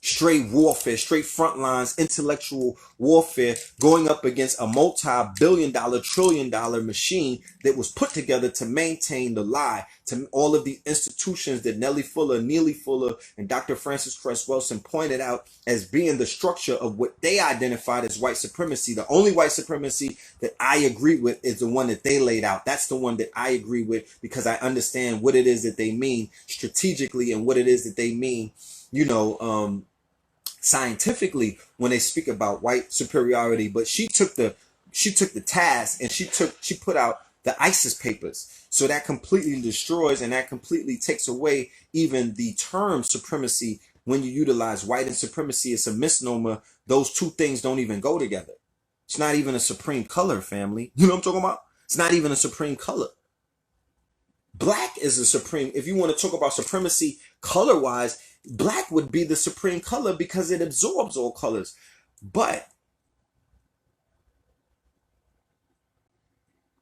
Straight warfare, straight front lines, intellectual warfare, going up against a multi-billion-dollar, trillion-dollar machine that was put together to maintain the lie to all of the institutions that Neely Fuller, and Dr. Francis Cress Wilson pointed out as being the structure of what they identified as white supremacy. The only white supremacy that I agree with is the one that they laid out. That's the one that I agree with because I understand what it is that they mean strategically and what it is that they mean, scientifically when they speak about white superiority. But she took the task and she put out the ISIS papers. So that completely destroys and that completely takes away even the term supremacy. When you utilize white and supremacy, it's a misnomer. Those two things don't even go together. It's not even a supreme color, family. You know what I'm talking about? It's not even a supreme color. Black is a supreme. If you want to talk about supremacy color wise, black would be the supreme color because it absorbs all colors. But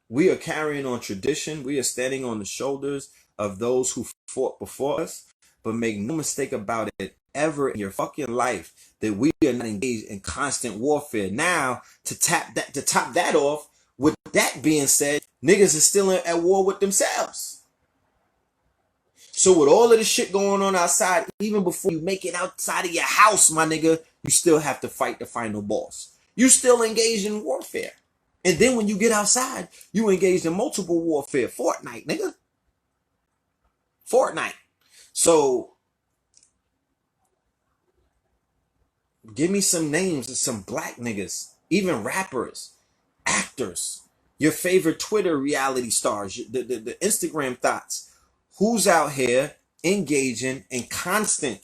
we are carrying on tradition. We are standing on the shoulders of those who fought before us. But make no mistake about it, ever in your fucking life, that we are not engaged in constant warfare. Now, to top that off, with that being said, niggas is still at war with themselves. So with all of the shit going on outside, even before you make it outside of your house, my nigga, you still have to fight the final boss. You still engaged in warfare. And then when you get outside, you engaged in multiple warfare. Fortnite, nigga. Fortnite. So give me some names of some black niggas, even rappers, actors, your favorite Twitter reality stars, the Instagram thoughts. Who's out here engaging in constant?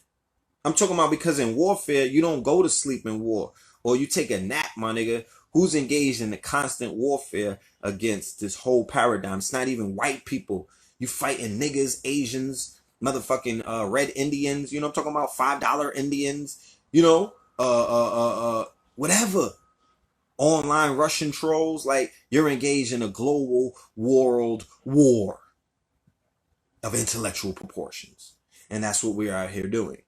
I'm talking about because in warfare, you don't go to sleep in war or you take a nap, my nigga. Who's engaged in the constant warfare against this whole paradigm? It's not even white people. You fighting niggas, Asians, motherfucking red Indians. You know what I'm talking about? $5 Indians. Whatever. Online Russian trolls. Like, you're engaged in a global world war of intellectual proportions. And that's what we're out here doing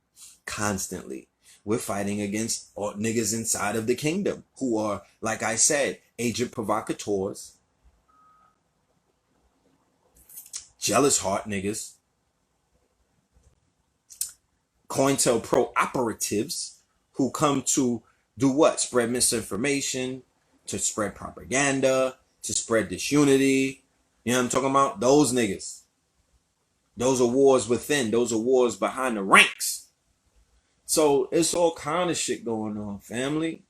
constantly. We're fighting against niggas inside of the kingdom who are, like I said, agent provocateurs, jealous heart niggas, COINTELPRO operatives who come to do what? Spread misinformation, to spread propaganda, to spread disunity. You know what I'm talking about? Those niggas. Those are wars within. Those are wars behind the ranks. So it's all kind of shit going on, family.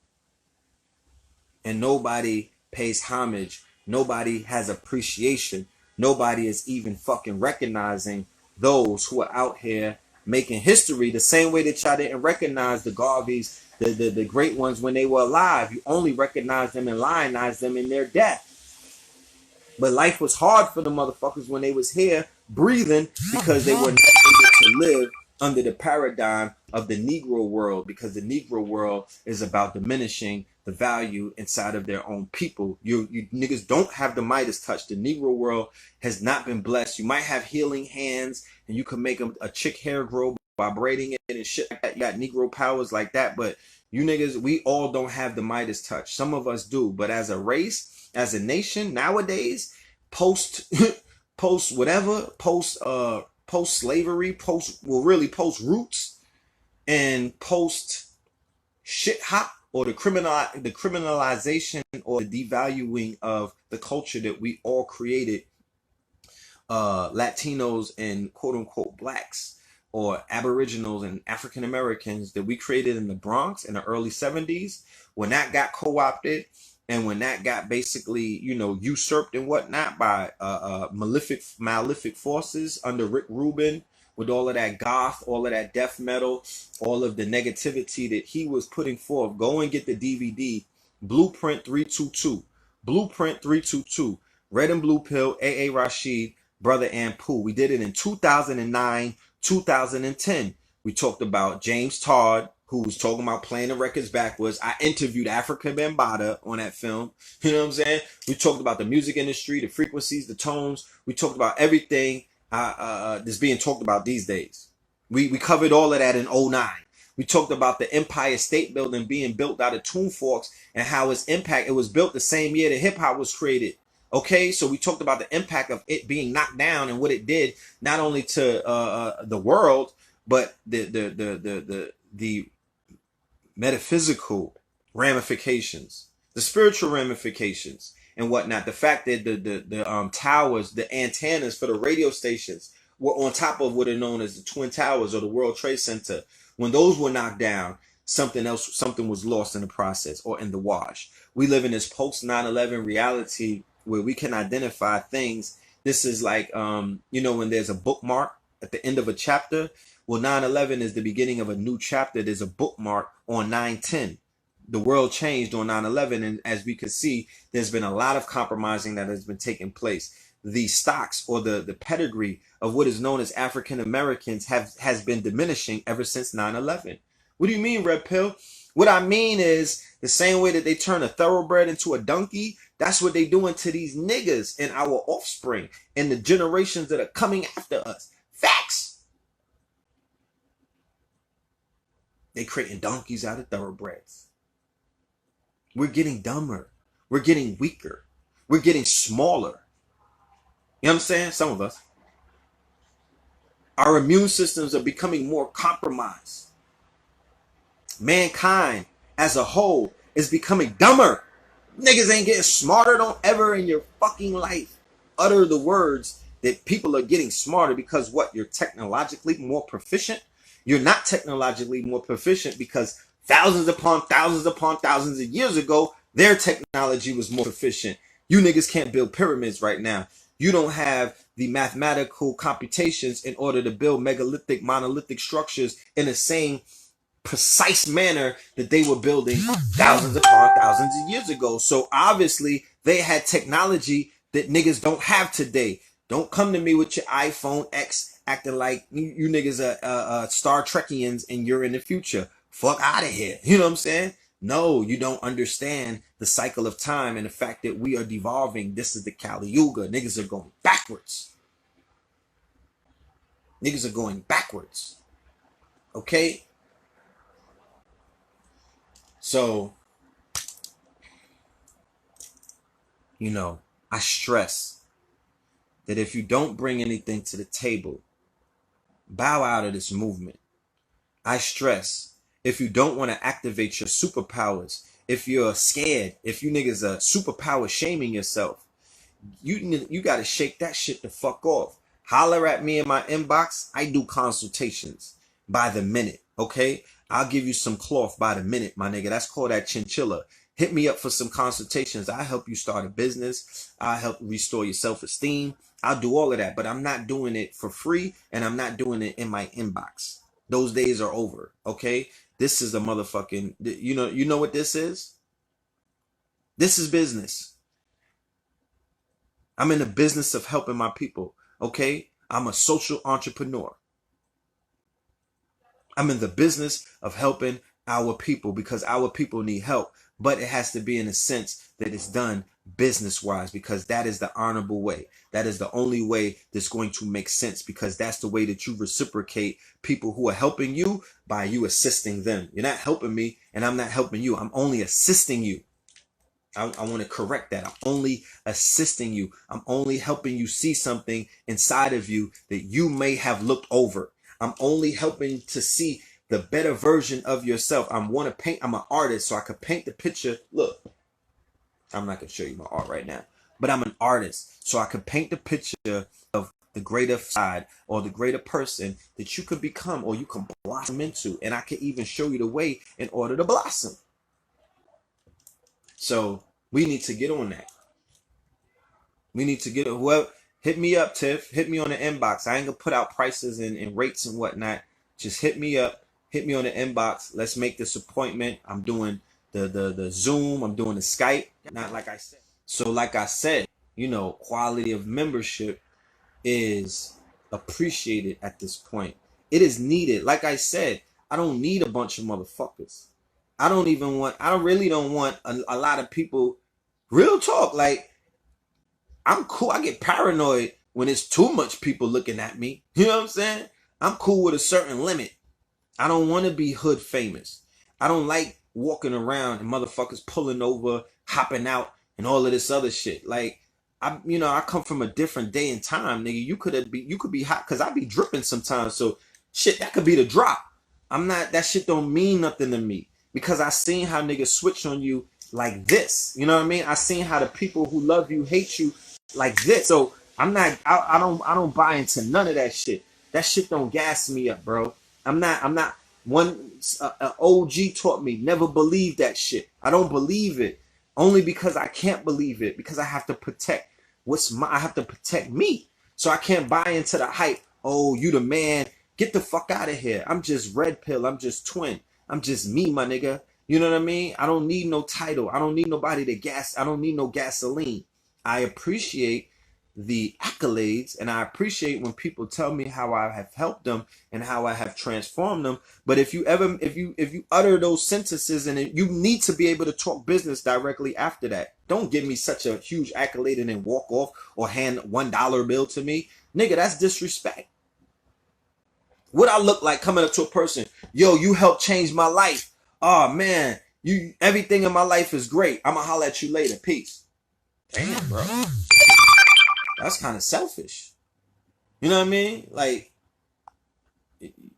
And nobody pays homage. Nobody has appreciation. Nobody is even fucking recognizing those who are out here making history the same way that y'all didn't recognize the Garveys, the great ones when they were alive. You only recognize them and lionize them in their death. But life was hard for the motherfuckers when they was here breathing because they were not able to live under the paradigm of the Negro world, because the Negro world is about diminishing the value inside of their own people. You niggas don't have the Midas touch. The Negro world has not been blessed. You might have healing hands and you can make a chick hair grow by braiding it and shit like that. You got Negro powers like that, but you niggas, we all don't have the Midas touch. Some of us do, but as a race, as a nation nowadays, post slavery, post roots, and post shit hop, or the criminalization or the devaluing of the culture that we all created, Latinos and quote unquote blacks or aboriginals and African Americans, that we created in the Bronx in the early 70s, when that got co-opted and when that got basically, usurped and whatnot by malefic forces under Rick Rubin, with all of that goth, all of that death metal, all of the negativity that he was putting forth. Go and get the DVD, Blueprint 322. Blueprint 322. Red and Blue Pill, A.A. Rashid, Brother Ampu. We did it in 2009, 2010. We talked about James Todd, who was talking about playing the records backwards. I interviewed Africa Bambaataa on that film. You know what I'm saying? We talked about the music industry, the frequencies, the tones. We talked about everything that's being talked about these days. We covered all of that in 09. We talked about the Empire State Building being built out of Tomb Forks and how its impact, it was built the same year that hip hop was created. Okay, so we talked about the impact of it being knocked down and what it did not only to the world, but the metaphysical ramifications, the spiritual ramifications, and whatnot. The fact that the towers, the antennas for the radio stations were on top of what are known as the Twin Towers or the World Trade Center. When those were knocked down, something was lost in the process or in the wash. We live in this post 9/11 reality where we can identify things. This is like, when there's a bookmark at the end of a chapter. Well, 9/11 is the beginning of a new chapter. There's a bookmark on 9/10. The world changed on 9/11, and as we can see, there's been a lot of compromising that has been taking place. The stocks or the pedigree of what is known as African Americans has been diminishing ever since 9/11. What do you mean, Red Pill? What I mean is the same way that they turn a thoroughbred into a donkey, that's what they doing to these niggas and our offspring and the generations that are coming after us. Facts. They creating donkeys out of thoroughbreds. We're getting dumber. We're getting weaker. We're getting smaller. You know what I'm saying? Some of us. Our immune systems are becoming more compromised. Mankind as a whole is becoming dumber. Niggas ain't getting smarter. Don't ever in your fucking life utter the words that people are getting smarter, because what? You're technologically more proficient. You're not technologically more proficient because thousands upon thousands of years ago, their technology was more proficient. You niggas can't build pyramids right now. You don't have the mathematical computations in order to build megalithic, monolithic structures in the same precise manner that they were building thousands upon thousands of years ago. So obviously they had technology that niggas don't have today. Don't come to me with your iPhone X acting like you niggas are Star Trekians and you're in the future. Fuck out of here. You know what I'm saying? No, you don't understand the cycle of time and the fact that we are devolving. This is the Kali Yuga. Niggas are going backwards. Niggas are going backwards. Okay? So, I stress that if you don't bring anything to the table, bow out of this movement. I stress, if you don't want to activate your superpowers, if you're scared, if you niggas are superpower shaming yourself, you got to shake that shit the fuck off. Holler at me in my inbox. I do consultations by the minute, okay? I'll give you some cloth by the minute, my nigga. That's called that chinchilla. Hit me up for some consultations. I'll help you start a business. I'll help restore your self-esteem. I'll do all of that, but I'm not doing it for free, and I'm not doing it in my inbox. Those days are over, okay? This is a motherfucking, you know what this is? This is business. I'm in the business of helping my people, okay? I'm a social entrepreneur. I'm in the business of helping our people because our people need help, but it has to be in a sense that it's done business-wise, because that is the honorable way. That is the only way that's going to make sense, because that's the way that you reciprocate people who are helping you by you assisting them. You're not helping me and I'm not helping you. I'm only assisting you. I want to correct that. I'm only assisting you. I'm only helping you see something inside of you that you may have looked over. I'm only helping to see the better version of yourself. I'm an artist, so I could paint the picture. Look, I'm not gonna show you my art right now, but I'm an artist, so I could paint the picture of the greater side or the greater person that you could become or you can blossom into. And I can even show you the way in order to blossom. So we need to get on that. We need to get whoever hit me up, Tiff. Hit me on the inbox. I ain't gonna put out prices and rates and whatnot. Just hit me up. Hit me on the inbox. Let's make this appointment. I'm doing the Zoom. I'm doing the Skype. Not like I said. So like I said, you know, quality of membership is appreciated at this point. It is needed. Like I said, I don't need a bunch of motherfuckers. I really don't want a lot of people. Real talk, like, I'm cool. I get paranoid when it's too much people looking at me. You know what I'm saying? I'm cool with a certain limit. I don't want to be hood famous. I don't like walking around and motherfuckers pulling over, hopping out, and all of this other shit. Like, I come from a different day and time, nigga. You could be hot because I be dripping sometimes. So shit, that could be the drop. That shit don't mean nothing to me because I seen how niggas switch on you like this. You know what I mean? I seen how the people who love you hate you like this. So I don't buy into none of that shit. That shit don't gas me up, bro. I'm not one OG taught me never believe that shit. I don't believe it only because I can't believe it because I have to protect I have to protect me. So I can't buy into the hype. Oh, you the man. Get the fuck out of here. I'm just red pill. I'm just twin. I'm just me, my nigga. You know what I mean? I don't need no title. I don't need nobody to gas. I don't need no gasoline. I appreciate the accolades and I appreciate when people tell me how I have helped them and how I have transformed them. But if you utter those sentences and you need to be able to talk business directly after that. Don't give me such a huge accolade and then walk off or hand $1 bill to me. Nigga, that's disrespect. What I look like coming up to a person, yo, you helped change my life. Oh man, everything in my life is great. I'ma holler at you later. Peace. Damn, bro. That's kind of selfish. You know what I mean? Like,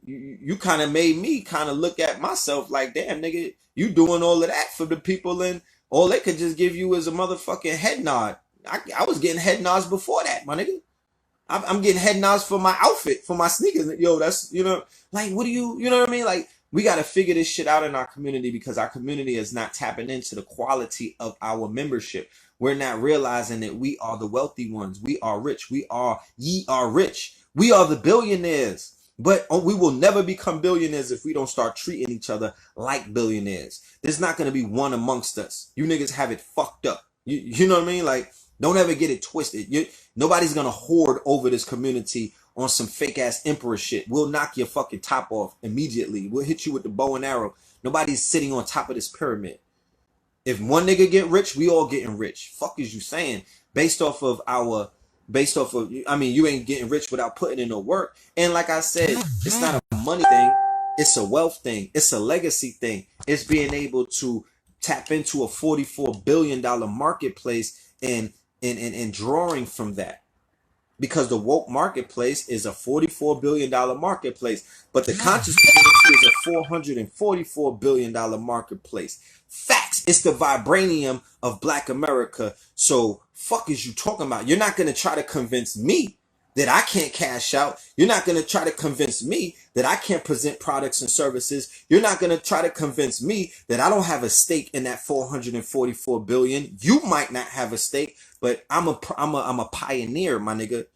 you kind of made me kind of look at myself like, damn, nigga, you doing all of that for the people and all they could just give you is a motherfucking head nod. I was getting head nods before that, my nigga. I'm getting head nods for my outfit, for my sneakers. Yo, that's, like, what do you know what I mean? Like, we got to figure this shit out in our community because our community is not tapping into the quality of our membership. We're not realizing that we are the wealthy ones. We are rich. Ye are rich. We are the billionaires. But we will never become billionaires if we don't start treating each other like billionaires. There's not going to be one amongst us. You niggas have it fucked up. You know what I mean? Like, don't ever get it twisted. Nobody's going to hoard over this community on some fake ass emperor shit. We'll knock your fucking top off immediately. We'll hit you with the bow and arrow. Nobody's sitting on top of this pyramid. If one nigga get rich, we all getting rich. Fuck is you saying? You ain't getting rich without putting in no work. And like I said, it's not a money thing. It's a wealth thing. It's a legacy thing. It's being able to tap into a $44 billion marketplace and drawing from that. Because the woke marketplace is a $44 billion marketplace, but the conscious community is a $444 billion marketplace. Facts. It's the vibranium of Black America. So fuck is you talking about? You're not going to try to convince me that I can't cash out. You're not going to try to convince me that I can't present products and services. You're not going to try to convince me that I don't have a stake in that 444 billion. You might not have a stake, but I'm a pioneer, my nigga.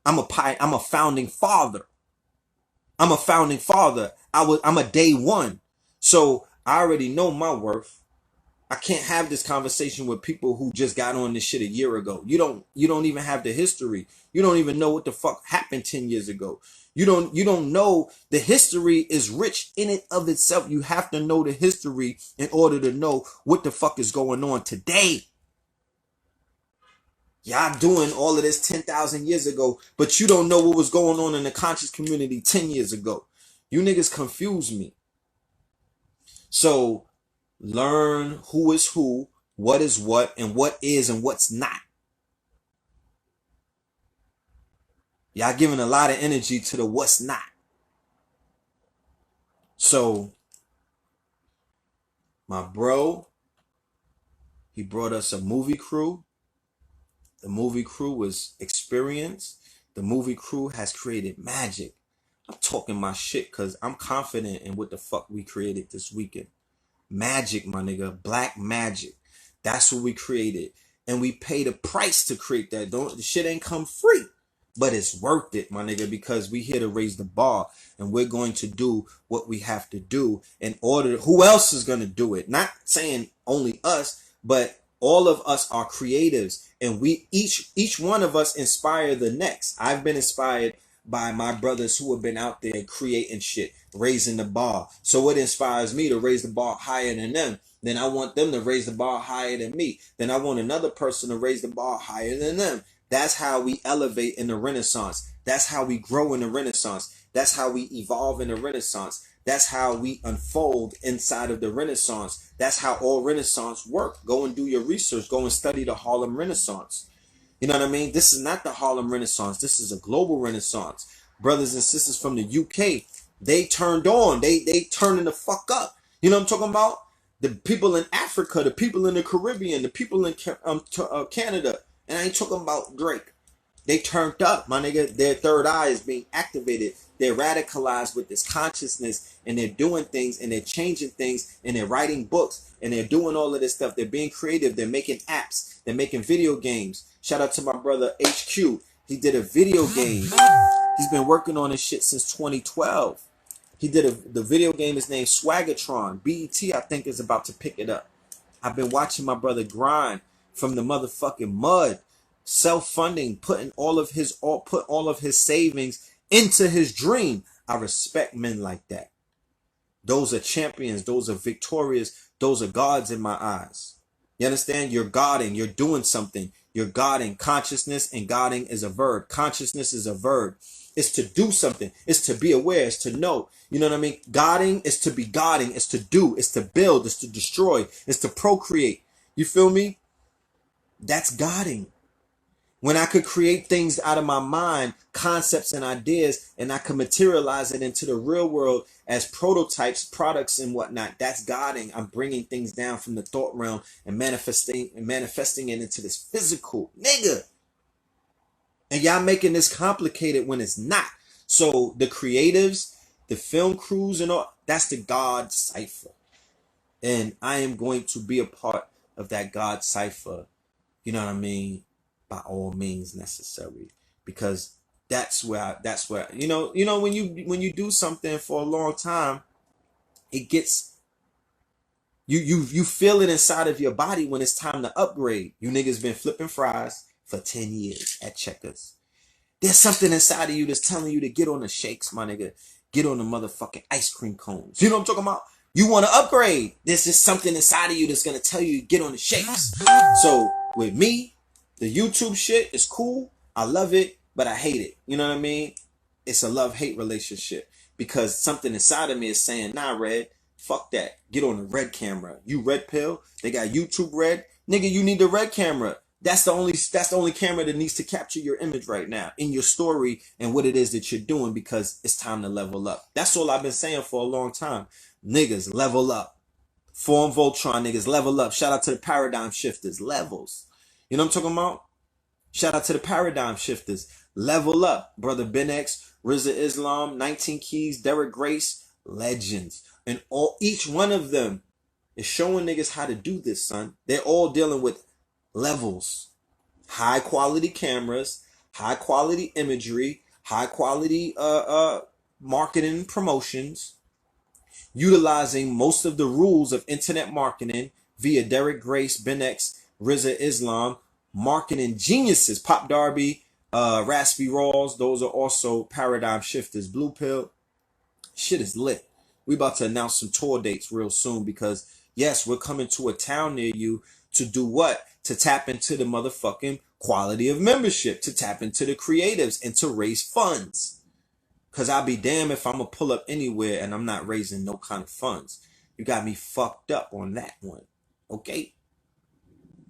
I'm a founding father. I'm a founding father. I'm a day one. So I already know my worth. I can't have this conversation with people who just got on this shit a year ago. You don't even have the history. You don't even know what the fuck happened 10 years ago. You don't know the history is rich in it of itself. You have to know the history in order to know what the fuck is going on today. Y'all doing all of this 10,000 years ago, but you don't know what was going on in the conscious community 10 years ago. You niggas confuse me. So learn who is who, what is what, and what is and what's not. Y'all giving a lot of energy to the what's not. So my bro, he brought us a movie crew. The movie crew was experienced. The movie crew has created magic. I'm talking my shit because I'm confident in what the fuck we created this weekend. Magic, my nigga. Black magic. That's what we created. And we paid a price to create that. The shit ain't come free. But it's worth it, my nigga, because we here to raise the bar. And we're going to do what we have to do in order. Who else is going to do it? Not saying only us, but all of us are creatives. And we each one of us inspire the next. I've been inspired by my brothers who have been out there creating shit, raising the bar. So it inspires me to raise the bar higher than them. Then I want them to raise the bar higher than me. Then I want another person to raise the bar higher than them. That's how we elevate in the Renaissance. That's how we grow in the Renaissance. That's how we evolve in the Renaissance. That's how we unfold inside of the Renaissance. That's how all Renaissance work. Go and do your research. Go and study the Harlem Renaissance. You know what I mean? This is not the Harlem Renaissance. This is a global Renaissance. Brothers and sisters from the UK, they turned on. They turning the fuck up. You know what I'm talking about? The people in Africa, the people in the Caribbean, the people in Canada. And I ain't talking about Drake. They turned up, my nigga. Their third eye is being activated. They're radicalized with this consciousness, and they're doing things, and they're changing things, and they're writing books, and they're doing all of this stuff. They're being creative. They're making apps. They're making video games. Shout out to my brother HQ. He did a video game. He's been working on this shit since 2012. He did the video game is named Swaggertron. BET, I think, is about to pick it up. I've been watching my brother grind from the motherfucking mud, self-funding, put all of his savings into his dream. I respect men like that. Those are champions. Those are victorious. Those are gods in my eyes. You understand? You're godding. You're doing something. You're godding. Consciousness and godding is a verb. Consciousness is a verb. It's to do something. It's to be aware. It's to know. You know what I mean? Godding is to be godding. It's to do. It's to build. It's to destroy. It's to procreate. You feel me? That's godding. When I could create things out of my mind, concepts and ideas, and I could materialize it into the real world as prototypes, products, and whatnot. That's godding. I'm bringing things down from the thought realm and manifesting it into this physical, nigga. And y'all making this complicated when it's not. So the creatives, the film crews, and all, that's the God cipher. And I am going to be a part of that God cipher. You know what I mean? By all means necessary, because that's where you know when you do something for a long time, it gets you feel it inside of your body when it's time to upgrade. You niggas been flipping fries for 10 years at Checkers. There's something inside of you that's telling you to get on the shakes, my nigga. Get on the motherfucking ice cream cones. You know what I'm talking about? You want to upgrade. There's just something inside of you that's gonna tell you to get on the shakes. So with me, the YouTube shit is cool. I love it, but I hate it. You know what I mean? It's a love-hate relationship because something inside of me is saying, nah, Red, fuck that. Get on the red camera. You red pill. They got YouTube red. Nigga, you need the red camera. That's the only camera that needs to capture your image right now in your story and what it is that you're doing, because it's time to level up. That's all I've been saying for a long time. Niggas, level up. Form Voltron, niggas, level up. Shout out to the paradigm shifters. Levels. You know what I'm talking about? Shout out to the paradigm shifters. Level up. Brother Ben X, Rizza Islam, 19 Keys, Derek Grace, legends. And each one of them is showing niggas how to do this, son. They're all dealing with levels. High quality cameras, high quality imagery, high quality marketing promotions, utilizing most of the rules of internet marketing via Derek Grace, Ben X, Rizza Islam, marketing geniuses, Pop Darby, Raspy Rawls. Those are also paradigm shifters. Blue Pill, shit is lit. We about to announce some tour dates real soon, because yes, we're coming to a town near you to do what? To tap into the motherfucking quality of membership, to tap into the creatives, and to raise funds. Because I'll be damned if I'm going to pull up anywhere and I'm not raising no kind of funds. You got me fucked up on that one. Okay?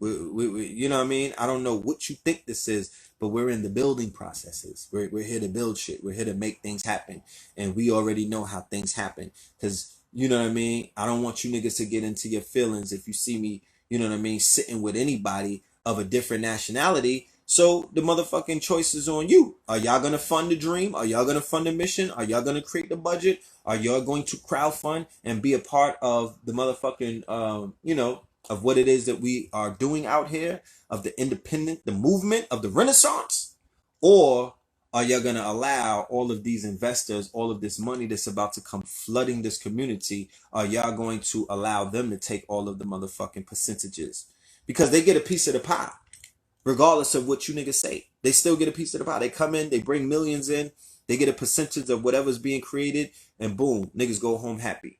You know what I mean? I don't know what you think this is, but we're in the building processes. We're here to build shit. We're here to make things happen. And we already know how things happen. Because, you know what I mean? I don't want you niggas to get into your feelings if you see me, you know what I mean, sitting with anybody of a different nationality. So the motherfucking choice is on you. Are y'all gonna fund the dream? Are y'all gonna fund the mission? Are y'all gonna create the budget? Are y'all going to crowdfund and be a part of the motherfucking, you know, of what it is that we are doing out here, of the independent, the movement of the Renaissance? Or are y'all gonna allow all of these investors, all of this money that's about to come flooding this community, are y'all going to allow them to take all of the motherfucking percentages? Because they get a piece of the pie. Regardless of what you niggas say, they still get a piece of the pie. They come in, they bring millions in, they get a percentage of whatever's being created, and boom, niggas go home happy.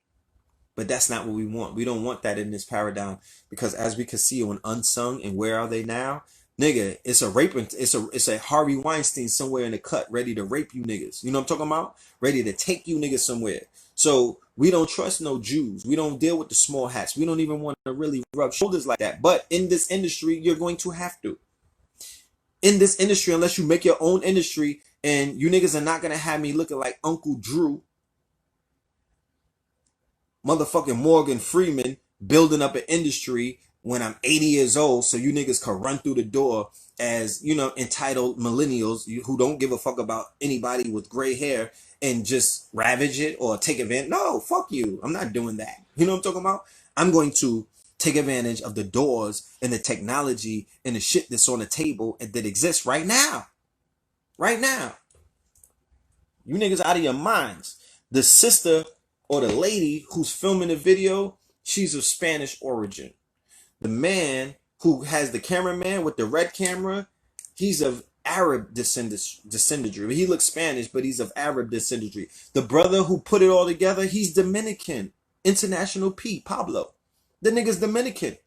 But that's not what we want. We don't want that in this paradigm, because as we can see on Unsung and Where Are They Now, nigga, it's a rape. It's a Harvey Weinstein somewhere in the cut, ready to rape you niggas. You know what I'm talking about? Ready to take you niggas somewhere. So we don't trust no Jews. We don't deal with the small hats. We don't even want to really rub shoulders like that. But in this industry, you're going to have to. In this industry, unless you make your own industry, and you niggas are not gonna have me looking like Uncle Drew, motherfucking Morgan Freeman, building up an industry when I'm 80 years old, so you niggas can run through the door as, you know, entitled millennials who don't give a fuck about anybody with gray hair and just ravage it or take advantage. No, fuck you. I'm not doing that. You know what I'm talking about? I'm going to take advantage of the doors and the technology and the shit that's on the table and that exists right now. Right now. You niggas out of your minds. The sister or the lady who's filming the video, she's of Spanish origin. The man who has the cameraman with the red camera, he's of Arab descendantry. He looks Spanish, but he's of Arab descendantry. The brother who put it all together, he's Dominican. International P, Pablo. The nigga's Dominican.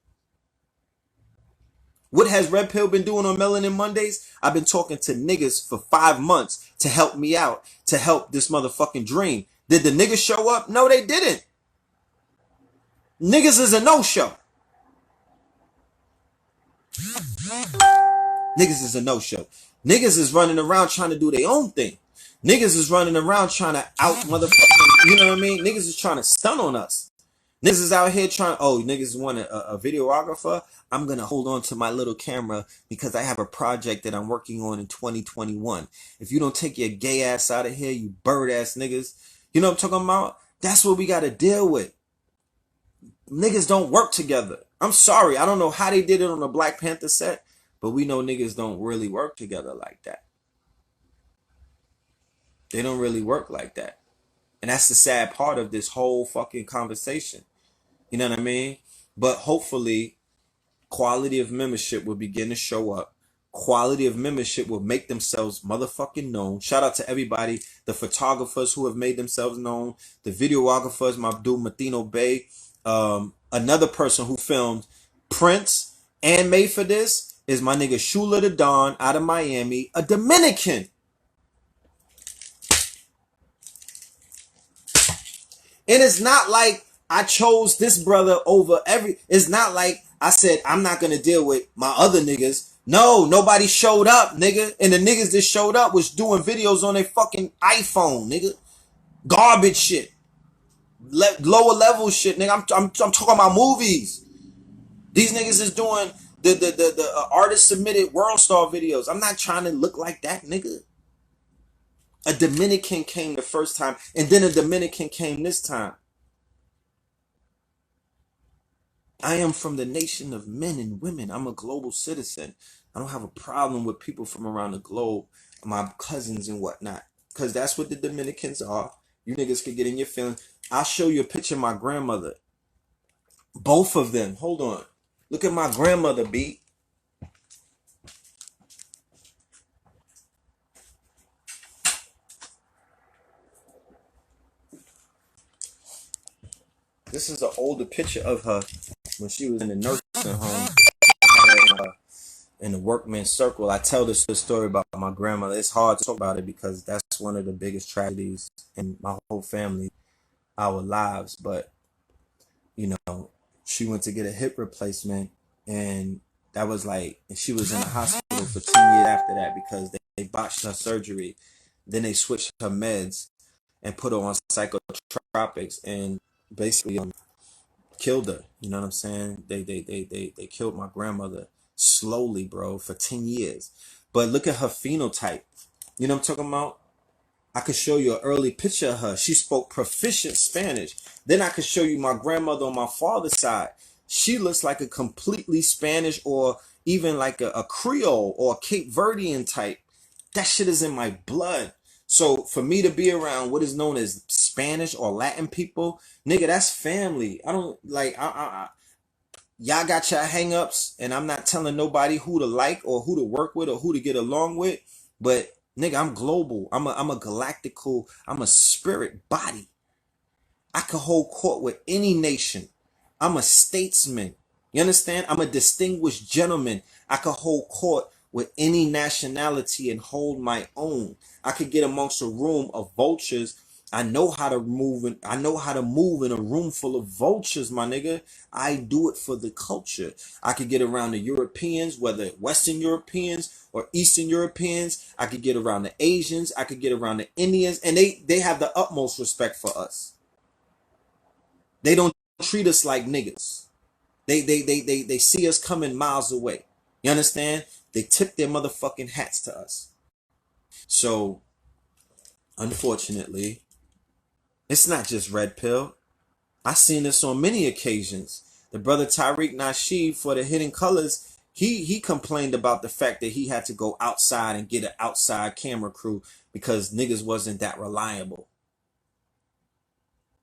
What has Red Pill been doing on Melanin Mondays? I've been talking to niggas for 5 months to help me out, to help this motherfucking dream. Did the niggas show up? No, they didn't. Niggas is a no-show. Niggas is a no-show. Niggas is running around trying to do their own thing. Niggas is running around trying to out motherfucking, you know what I mean? Niggas is trying to stun on us. Niggas is out here trying, oh, niggas want a videographer? I'm going to hold on to my little camera because I have a project that I'm working on in 2021. If you don't take your gay ass out of here, you bird ass niggas, you know what I'm talking about? That's what we got to deal with. Niggas don't work together. I'm sorry. I don't know how they did it on the Black Panther set, but we know niggas don't really work together like that. They don't really work like that. And that's the sad part of this whole fucking conversation. You know what I mean? But hopefully, quality of membership will begin to show up. Quality of membership will make themselves motherfucking known. Shout out to everybody, the photographers who have made themselves known, the videographers, my dude Mathino Bay, another person who filmed Prince and made for this is my nigga Shula the Don out of Miami, a Dominican. And it's not like I chose this brother over it's not like I said I'm not gonna deal with my other niggas. No, nobody showed up, nigga. And the niggas that showed up was doing videos on their fucking iPhone, nigga. Garbage shit. Lower level shit, nigga. I'm talking about movies. These niggas is doing the artist submitted world star videos. I'm not trying to look like that, nigga. A Dominican came the first time, and then a Dominican came this time. I am from the nation of men and women. I'm a global citizen. I don't have a problem with people from around the globe, my cousins and whatnot, because that's what the Dominicans are. You niggas can get in your feelings. I'll show you a picture of my grandmother. Both of them. Hold on. Look at my grandmother, B. This is an older picture of her when she was in the nursing home. In the workman's circle. I tell this story about my grandmother. It's hard to talk about it because that's one of the biggest tragedies in my whole family, our lives. But, you know, she went to get a hip replacement and that was like, and she was in the hospital for 10 years after that because they botched her surgery. Then they switched her meds and put her on psychotropics and basically killed her. You know what I'm saying? They killed my grandmother slowly, bro, for 10 years. But look at her phenotype. You know what I'm talking about? I could show you an early picture of her. She spoke proficient Spanish. Then I could show you my grandmother on my father's side. She looks like a completely Spanish or even like a Creole or a Cape Verdean type. That shit is in my blood. So for me to be around what is known as Spanish or Latin people, nigga, that's family. I don't like, y'all got your hang-ups, and I'm not telling nobody who to like or who to work with or who to get along with, but nigga, I'm global. I'm a galactical, I'm a spirit body. I can hold court with any nation. I'm a statesman. You understand? I'm a distinguished gentleman. I can hold court with any nationality and hold my own. I could get amongst a room of vultures. I know how to move and I know how to move in a room full of vultures, my nigga. I do it for the culture. I could get around the Europeans, whether Western Europeans or Eastern Europeans. I could get around the Asians. I could get around the Indians, and they have the utmost respect for us. They don't treat us like niggas. They see us coming miles away. You understand? They tip their motherfucking hats to us. So, unfortunately, it's not just red pill. I've seen this on many occasions. The brother Tariq Nasheed for the Hidden Colors, he complained about the fact that he had to go outside and get an outside camera crew because niggas wasn't that reliable.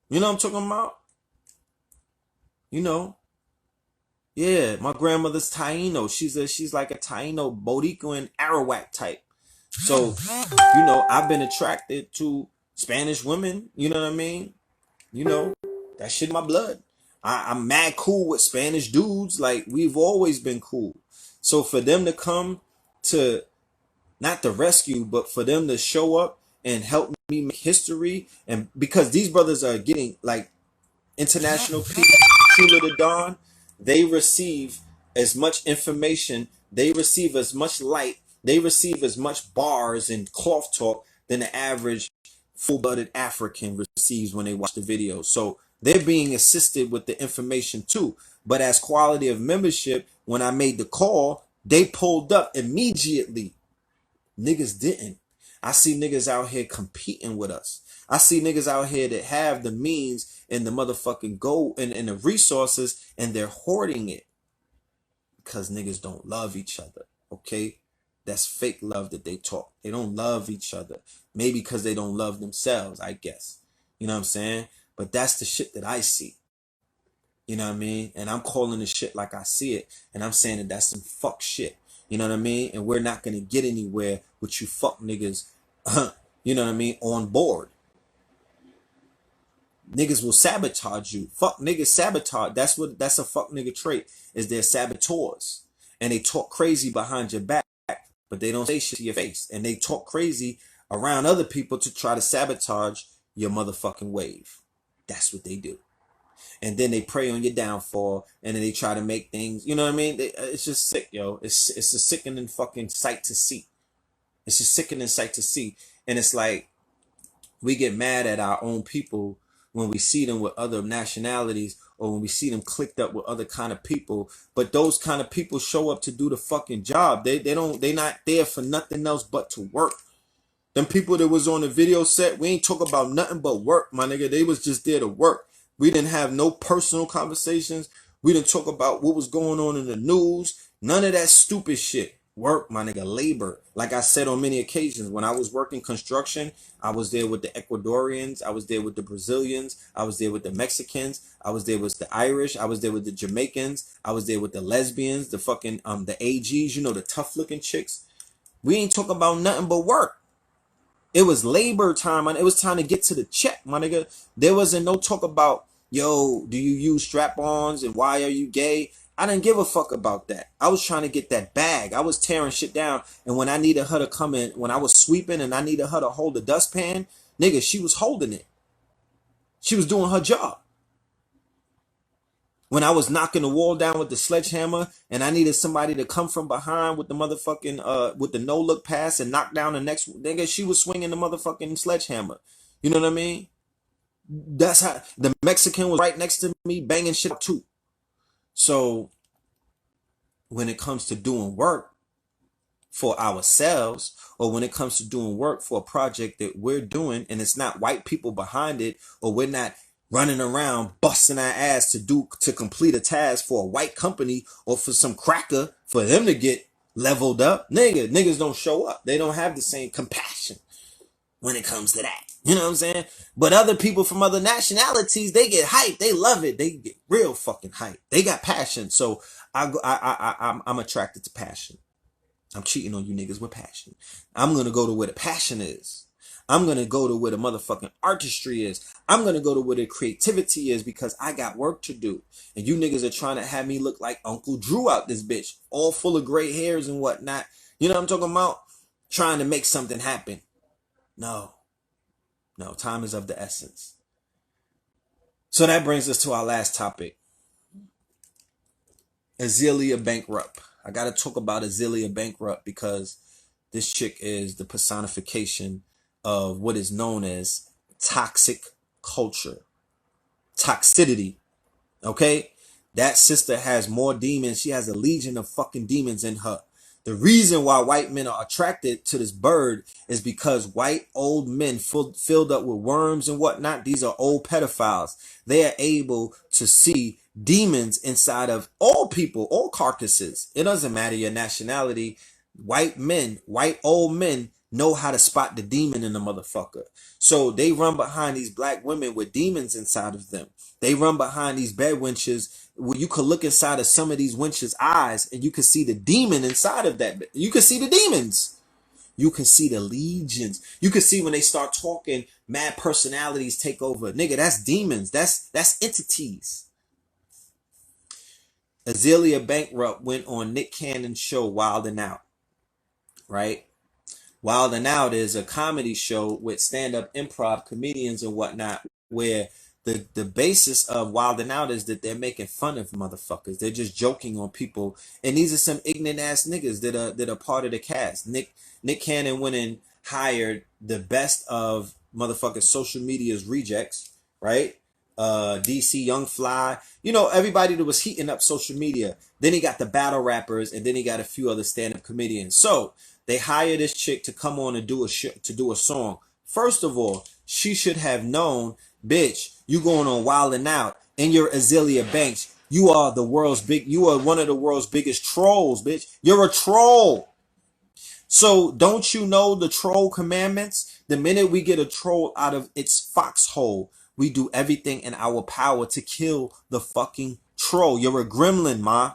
You know what I'm talking about? You know, yeah, my grandmother's Taino. She's like a Taino, Boricuan, Arawak type. So, you know, I've been attracted to Spanish women. You know what I mean? You know, that shit in my blood. I'm mad cool with Spanish dudes. Like, we've always been cool. So for them to come to, not the rescue, but for them to show up and help me make history, and because these brothers are getting like international peace, Sheila the Dawn, they receive as much information, they receive as much light, they receive as much bars and cloth talk than the average full-blooded African receives when they watch the video. So they're being assisted with the information too. But as quality of membership, when I made the call, they pulled up immediately. Niggas didn't. I see niggas out here competing with us. I see niggas out here that have the means and the motherfucking gold and the resources, and they're hoarding it because niggas don't love each other. Okay? That's fake love that they talk. They don't love each other. Maybe because they don't love themselves, I guess. You know what I'm saying? But that's the shit that I see. You know what I mean? And I'm calling the shit like I see it. And I'm saying that that's some fuck shit. You know what I mean? And we're not going to get anywhere with you fuck niggas, you know what I mean, on board. Niggas will sabotage you. Fuck niggas sabotage. That's a fuck nigga trait, is they're saboteurs. And they talk crazy behind your back, but they don't say shit to your face. And they talk crazy around other people to try to sabotage your motherfucking wave. That's what they do. And then they prey on your downfall, and then they try to make things, you know what I mean? It's just sick, yo. It's a sickening fucking sight to see. It's a sickening sight to see. And it's like, we get mad at our own people when we see them with other nationalities, or when we see them clicked up with other kind of people. But those kind of people show up to do the fucking job. They're not there for nothing else but to work. Them people that was on the video set, we ain't talk about nothing but work, my nigga. They was just there to work. We didn't have no personal conversations. We didn't talk about what was going on in the news. None of that stupid shit. Work, my nigga, labor. Like I said on many occasions, when I was working construction, I was there with the Ecuadorians. I was there with the Brazilians. I was there with the Mexicans. I was there with the Irish. I was there with the Jamaicans. I was there with the lesbians, the fucking, the AGs, you know, the tough looking chicks. We ain't talk about nothing but work. It was labor time, and it was time to get to the check, my nigga. There wasn't no talk about, yo, do you use strap-ons and why are you gay? I didn't give a fuck about that. I was trying to get that bag. I was tearing shit down, and when I needed her to come in, when I was sweeping and I needed her to hold the dustpan, nigga, she was holding it. She was doing her job. When I was knocking the wall down with the sledgehammer and I needed somebody to come from behind with the motherfucking with the no look pass and knock down the next nigga, she was swinging the motherfucking sledgehammer. You know what I mean? That's how the Mexican was right next to me banging shit up too. So when it comes to doing work for ourselves, or when it comes to doing work for a project that we're doing and it's not white people behind it, or we're not running around busting our ass to complete a task for a white company or for some cracker for them to get leveled up, niggas don't show up. They don't have the same compassion when it comes to that. You know what I'm saying? But other people from other nationalities, they get hyped. They love it. They get real fucking hyped. They got passion. So I'm attracted to passion. I'm cheating on you niggas with passion. I'm going to go to where the passion is. I'm going to go to where the motherfucking artistry is. I'm going to go to where the creativity is because I got work to do. And you niggas are trying to have me look like Uncle Drew out this bitch. All full of gray hairs and whatnot. You know what I'm talking about? Trying to make something happen. No, time is of the essence. So that brings us to our last topic. Azealia Bankrupt. I got to talk about Azealia Bankrupt because this chick is the personification of what is known as toxic culture. Toxicity. Okay? That sister has more demons. She has a legion of fucking demons in her. The reason why white men are attracted to this bird is because white old men filled up with worms and whatnot, these are old pedophiles. They are able to see demons inside of all people, all carcasses. It doesn't matter your nationality. White old men know how to spot the demon in the motherfucker. So they run behind these black women with demons inside of them. They run behind these bed wenches where you could look inside of some of these wenches' eyes and you can see the demon inside of that. You can see the demons. You can see the legions. You can see when they start talking, mad personalities take over. Nigga, that's demons. That's entities. Azealia Bankrupt went on Nick Cannon's show Wild 'N Out. Right? Wild 'N Out is a comedy show with stand-up improv comedians and whatnot, where the basis of Wild 'N Out is that they're making fun of motherfuckers. They're just joking on people. And these are some ignorant ass niggas that are part of the cast. Nick Cannon went and hired the best of motherfuckers social media's rejects, right? DC Young Fly, you know, everybody that was heating up social media. Then he got the battle rappers, and then he got a few other stand-up comedians. So they hire this chick to come on and do a song. First of all, she should have known, bitch, you going on Wild 'N Out and you're Azealia Banks. You are one of the world's biggest trolls, bitch. You're a troll. So don't you know the troll commandments? The minute we get a troll out of its foxhole, we do everything in our power to kill the fucking troll. You're a gremlin, ma.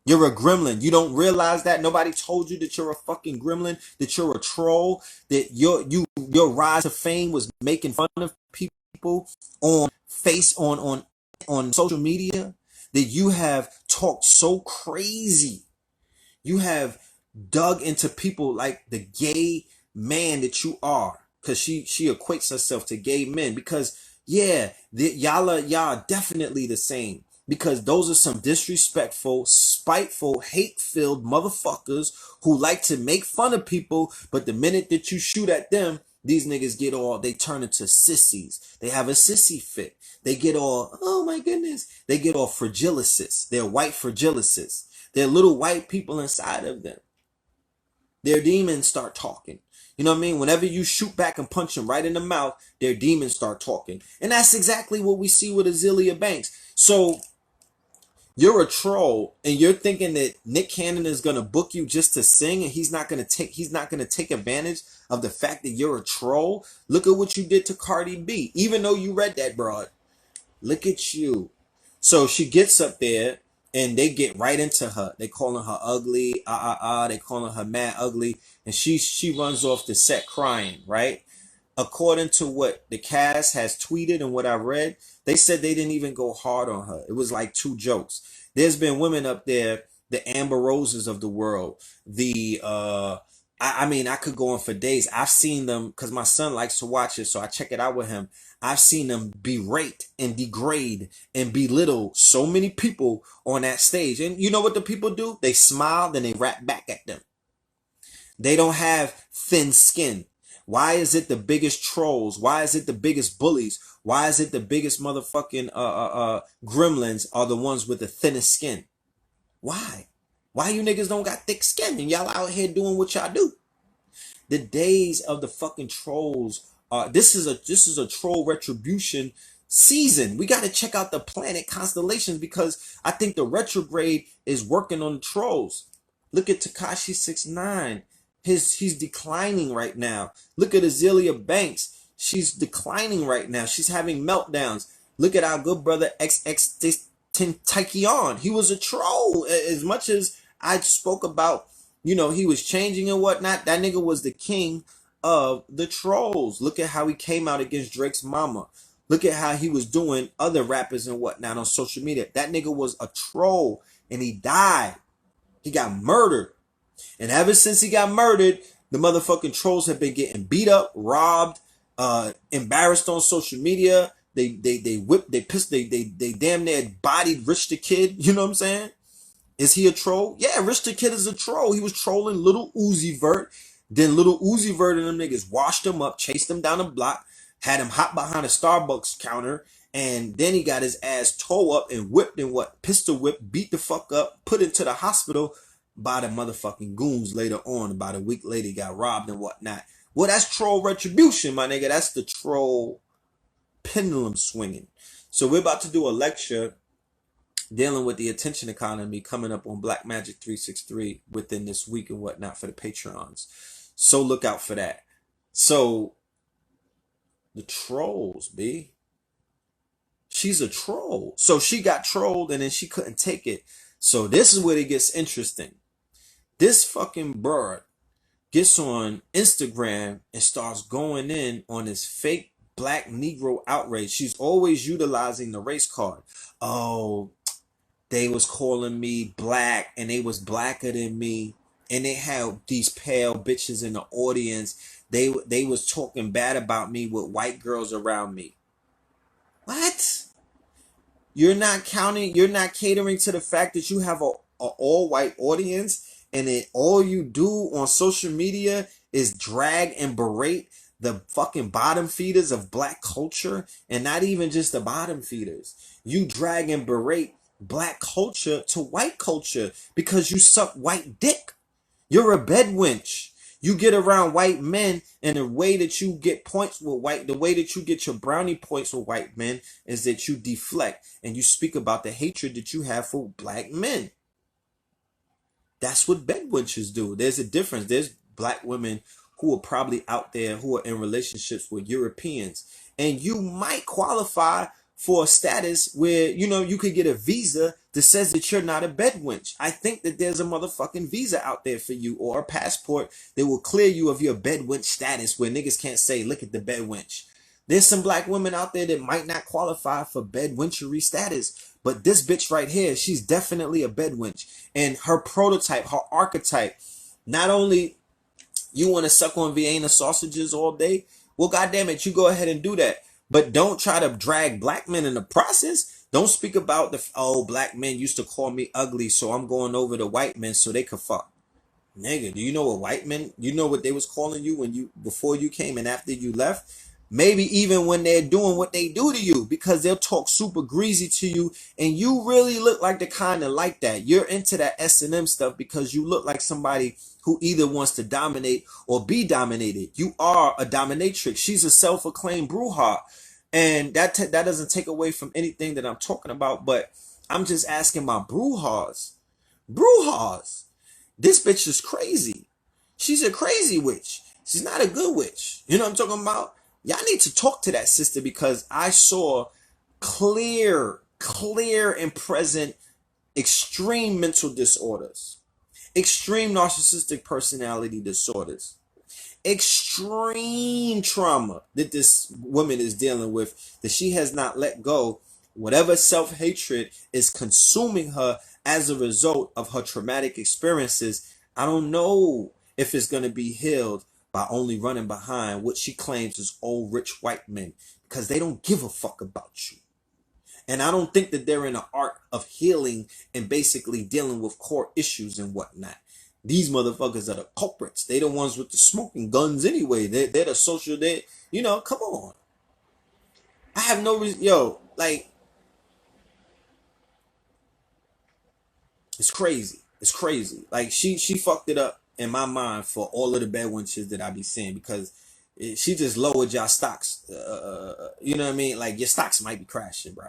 You're a gremlin. You don't realize that? Nobody told you that you're a fucking gremlin, that you're a troll, that your rise to fame was making fun of people on social media, that you have talked so crazy. You have dug into people like the gay man that you are, because she equates herself to gay men, because y'all are definitely the same, because those are some disrespectful, spiteful, hate-filled motherfuckers who like to make fun of people, but the minute that you shoot at them, these niggas they turn into sissies. They have a sissy fit. They get all, oh my goodness, they get all fragilicis. They're white fragilicis. They're little white people inside of them. Their demons start talking. You know what I mean? Whenever you shoot back and punch them right in the mouth, their demons start talking. And that's exactly what we see with Azealia Banks. So you're a troll and you're thinking that Nick Cannon is going to book you just to sing, and he's not going to take advantage of the fact that you're a troll. Look at what you did to Cardi B. Even though you read that broad. Look at you. So she gets up there and they get right into her. They calling her ugly, they calling her mad ugly, and she runs off the set crying, right? According to what the cast has tweeted and what I read, they said they didn't even go hard on her. It was like 2 jokes. There's been women up there, the Amber Roses of the world, the I mean, I could go on for days. I've seen them because my son likes to watch it, so I check it out with him. I've seen them berate and degrade and belittle so many people on that stage. And you know what the people do? They smile, then they rap back at them. They don't have thin skin. Why is it the biggest trolls? Why is it the biggest bullies? Why is it the biggest motherfucking gremlins are the ones with the thinnest skin? Why? Why you niggas don't got thick skin and y'all out here doing what y'all do? The days of the fucking trolls are this is a troll retribution season. We got to check out the planet constellations because I think the retrograde is working on the trolls. Look at Tekashi 69. He's declining right now. Look at Azealia Banks. She's declining right now. She's having meltdowns. Look at our good brother XX Tentacion. He was a troll. As much as I spoke about, you know, he was changing and whatnot, that nigga was the king of the trolls. Look at how he came out against Drake's mama. Look at how he was doing other rappers and whatnot on social media. That nigga was a troll and he died. He got murdered. And ever since he got murdered, the motherfucking trolls have been getting beat up, robbed, embarrassed on social media. They whipped, they pissed, they damn near bodied Rich the Kid. You know what I'm saying? Is he a troll? Yeah, Rich the Kid is a troll. He was trolling Little Uzi Vert. Then Little Uzi Vert and them niggas washed him up, chased him down the block, had him hop behind a Starbucks counter, and then he got his ass towed up and whipped and pistol whipped, beat the fuck up, put into the hospital by the motherfucking goons later on. About a week later, he got robbed and whatnot. Well, that's troll retribution, my nigga. That's the troll pendulum swinging. So we're about to do a lecture dealing with the attention economy coming up on Black Magic 363 within this week and whatnot for the Patreons. So look out for that. So the trolls, B. She's a troll. So she got trolled and then she couldn't take it. So this is where it gets interesting. This fucking bird gets on Instagram and starts going in on this fake black Negro outrage. She's always utilizing the race card. Oh, they was calling me black and they was blacker than me. And they had these pale bitches in the audience. They was talking bad about me with white girls around me. What? You're not catering to the fact that you have a all-white audience and all you do on social media is drag and berate the fucking bottom feeders of black culture, and not even just the bottom feeders. You drag and berate black culture to white culture because you suck white dick. You're a bed wench. You get around white men, and the way that you get points with the way that you get your brownie points with white men is that you deflect and you speak about the hatred that you have for black men. That's what bed wenches do. There's a difference. There's black women who are probably out there who are in relationships with Europeans, and you might qualify for a status where, you know, you could get a visa that says that you're not a bed wench. I think that there's a motherfucking visa out there for you, or a passport that will clear you of your bed wench status where niggas can't say, look at the bed wench. There's some black women out there that might not qualify for bed wenchery status, but this bitch right here, she's definitely a bed wench. And her prototype, her archetype, not only you want to suck on Vienna sausages all day, well, goddamn it, you go ahead and do that. But don't try to drag black men in the process. Don't speak about black men used to call me ugly, so I'm going over to white men so they could fuck. Nigga, do you know what white men, you know what they was calling you before you came and after you left? Maybe even when they're doing what they do to you, because they'll talk super greasy to you, and you really look like the kind of like that. You're into that S&M stuff because you look like somebody who either wants to dominate or be dominated. You are a dominatrix. She's a self-acclaimed brouhaha. And that doesn't take away from anything that I'm talking about, but I'm just asking my brouhahas. Brouhahas. This bitch is crazy. She's a crazy witch. She's not a good witch. You know what I'm talking about? Y'all need to talk to that sister, because I saw clear and present extreme mental disorders, extreme narcissistic personality disorders, extreme trauma that this woman is dealing with, that she has not let go. Whatever self-hatred is consuming her as a result of her traumatic experiences, I don't know. if it's going to be healed by only running behind what she claims is old rich white men, because they don't give a fuck about you. And I don't think that they're in the art of healing and basically dealing with core issues and whatnot. These motherfuckers are the culprits. They the ones with the smoking guns anyway. They're the social, come on. I have no reason, like, it's crazy. It's crazy. Like, she fucked it up in my mind for all of the bad ones that I be seeing, because she just lowered y'all stocks. You know what I mean? Like, your stocks might be crashing, bro.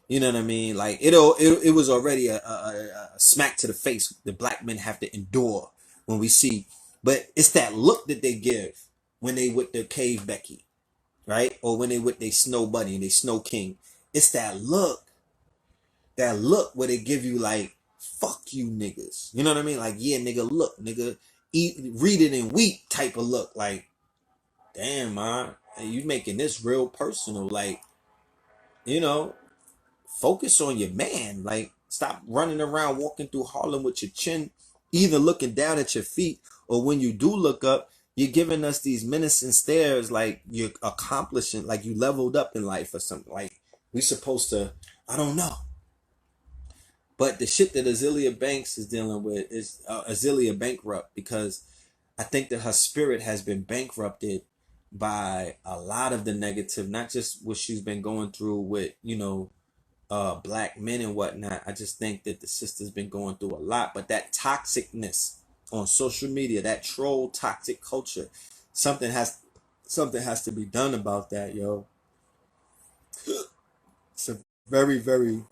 You know what I mean? Like, it was already a smack to the face that black men have to endure when we see. But it's that look that they give when they with the cave Becky, right? Or when they with their snow bunny and they snow king. It's that look where they give you like, fuck you niggas. You know what I mean? Like, yeah, nigga, look, nigga, eat, read it and weep type of look. Like, damn, man, you making this real personal. Like, you know, focus on your man. Like, stop running around walking through Harlem with your chin either looking down at your feet, or when you do look up, you're giving us these menacing stares like you're accomplishing, like you leveled up in life or something. Like, we supposed to, I don't know. But the shit that Azealia Banks is dealing with is Azealia bankrupt, because I think that her spirit has been bankrupted by a lot of the negative, not just what she's been going through with, black men and whatnot. I just think that the sister's been going through a lot, but that toxicness on social media, that troll toxic culture, something has to be done about that, yo. It's a very, very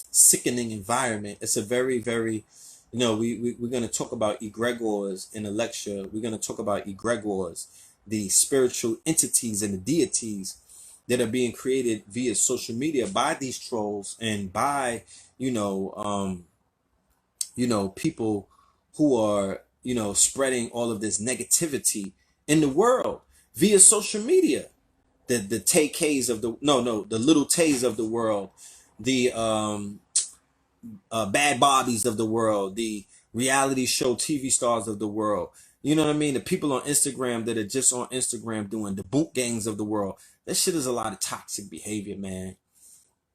sickening environment. It's a very, very, we're going to talk about egregores in a lecture. We're going to talk about egregores, the spiritual entities and the deities that are being created via social media by these trolls and by, people who are, spreading all of this negativity in the world via social media. The Tay K's of the, no, the little Tays of the world, the Bad Bobbies of the world, the reality show TV stars of the world. You know what I mean? The people on Instagram that are just on Instagram doing the boot gangs of the world. That shit is a lot of toxic behavior, man.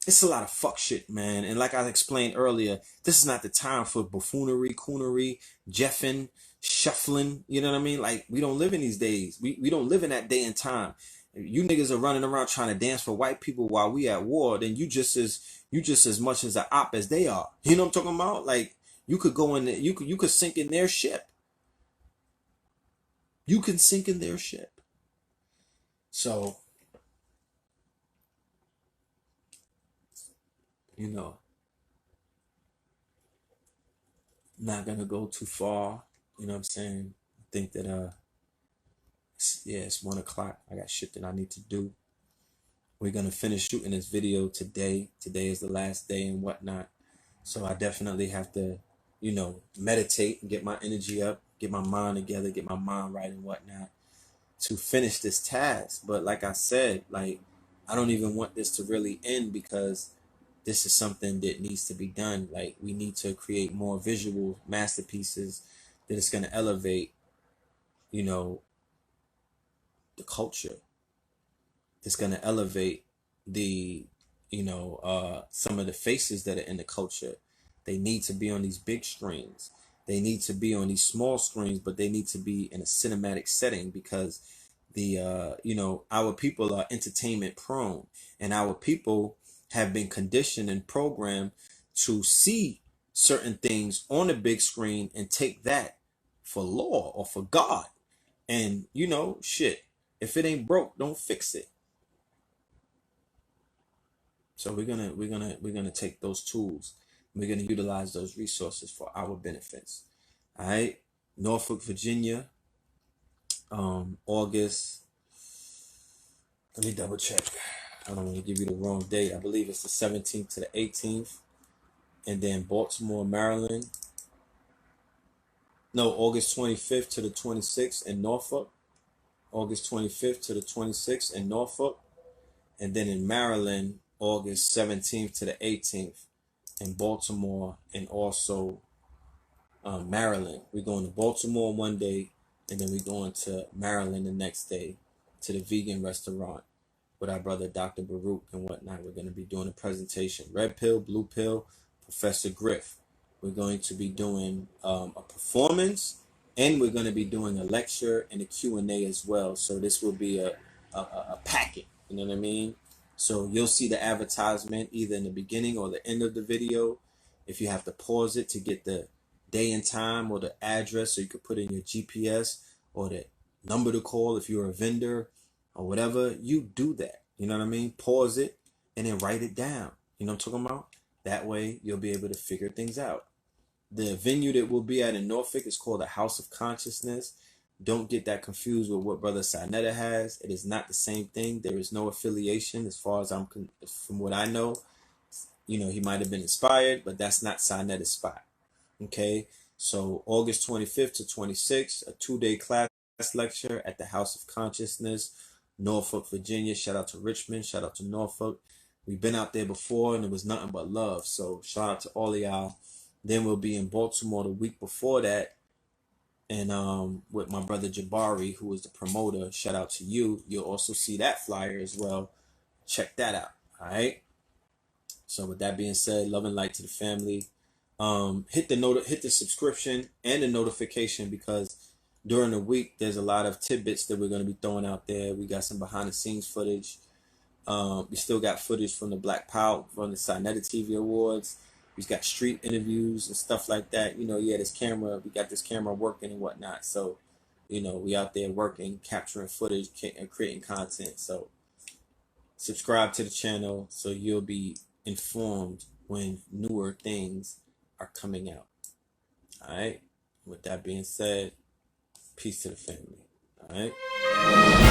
It's a lot of fuck shit, man. And like I explained earlier, this is not the time for buffoonery, coonery, jeffing, shuffling. You know what I mean? Like, we don't live in these days. We don't live in that day and time. You niggas are running around trying to dance for white people while we at war, then you just as much as an op as they are. You know what I'm talking about? Like, you could go in there, you could sink in their ship. You can sink in their ship. So, not gonna go too far. You know what I'm saying? I think that it's 1 o'clock. I got shit that I need to do. We're gonna finish shooting this video today. Today is the last day and whatnot. So I definitely have to, meditate and get my energy up, get my mind together, get my mind right and whatnot to finish this task. But like I said, like, I don't even want this to really end, because this is something that needs to be done. Like, we need to create more visual masterpieces that is going to elevate, the culture. It's going to elevate the, some of the faces that are in the culture. They need to be on these big screens. They need to be on these small screens, but they need to be in a cinematic setting, because the, our people are entertainment prone, and our people have been conditioned and programmed to see certain things on the big screen and take that for law or for God. And, shit, if it ain't broke, don't fix it. So we're gonna take those tools. We're gonna utilize those resources for our benefits. All right, Norfolk, Virginia. August. Let me double check. I don't want to give you the wrong date. I believe it's the 17th to the 18th, and then Baltimore, Maryland. No, August 25th to the 26th in Norfolk. August 25th to the 26th in Norfolk, and then in Maryland, August 17th to the 18th in Baltimore, and also Maryland. We're going to Baltimore one day, and then we're going to Maryland the next day to the vegan restaurant with our brother Dr. Baruch and whatnot. We're going to be doing a presentation. Red pill, blue pill, Professor Griff. We're going to be doing a performance, and we're going to be doing a lecture and a Q&A as well. So this will be a packet, you know what I mean? So you'll see the advertisement either in the beginning or the end of the video. If you have to pause it to get the day and time or the address, so you could put in your GPS or the number to call if you're a vendor or whatever, you do that. You know what I mean? Pause it and then write it down. You know what I'm talking about? That way you'll be able to figure things out. The venue that we'll be at in Norfolk is called the House of Consciousness. Don't get that confused with what Brother Sinetta has. It is not the same thing. There is no affiliation as far as from what I know. You know, he might have been inspired, but that's not Sinetta's spot. Okay, so August 25th to 26th, a 2-day class lecture at the House of Consciousness, Norfolk, Virginia. Shout out to Richmond. Shout out to Norfolk. We've been out there before, and it was nothing but love. So shout out to all of y'all. Then we'll be in Baltimore the week before that, and with my brother Jabari, who is the promoter. Shout out to you. You'll also see that flyer as well. Check that out. All right. So with that being said, love and light to the family. Hit the subscription and the notification, because during the week there's a lot of tidbits that we're going to be throwing out there. We got some behind the scenes footage. We still got footage from the Black Power, from the Sinetta TV Awards. We've got street interviews and stuff like that. You know, we got this camera working and whatnot. So, you know, we out there working, capturing footage, and creating content. So subscribe to the channel so you'll be informed when newer things are coming out. All right. With that being said, peace to the family. All right.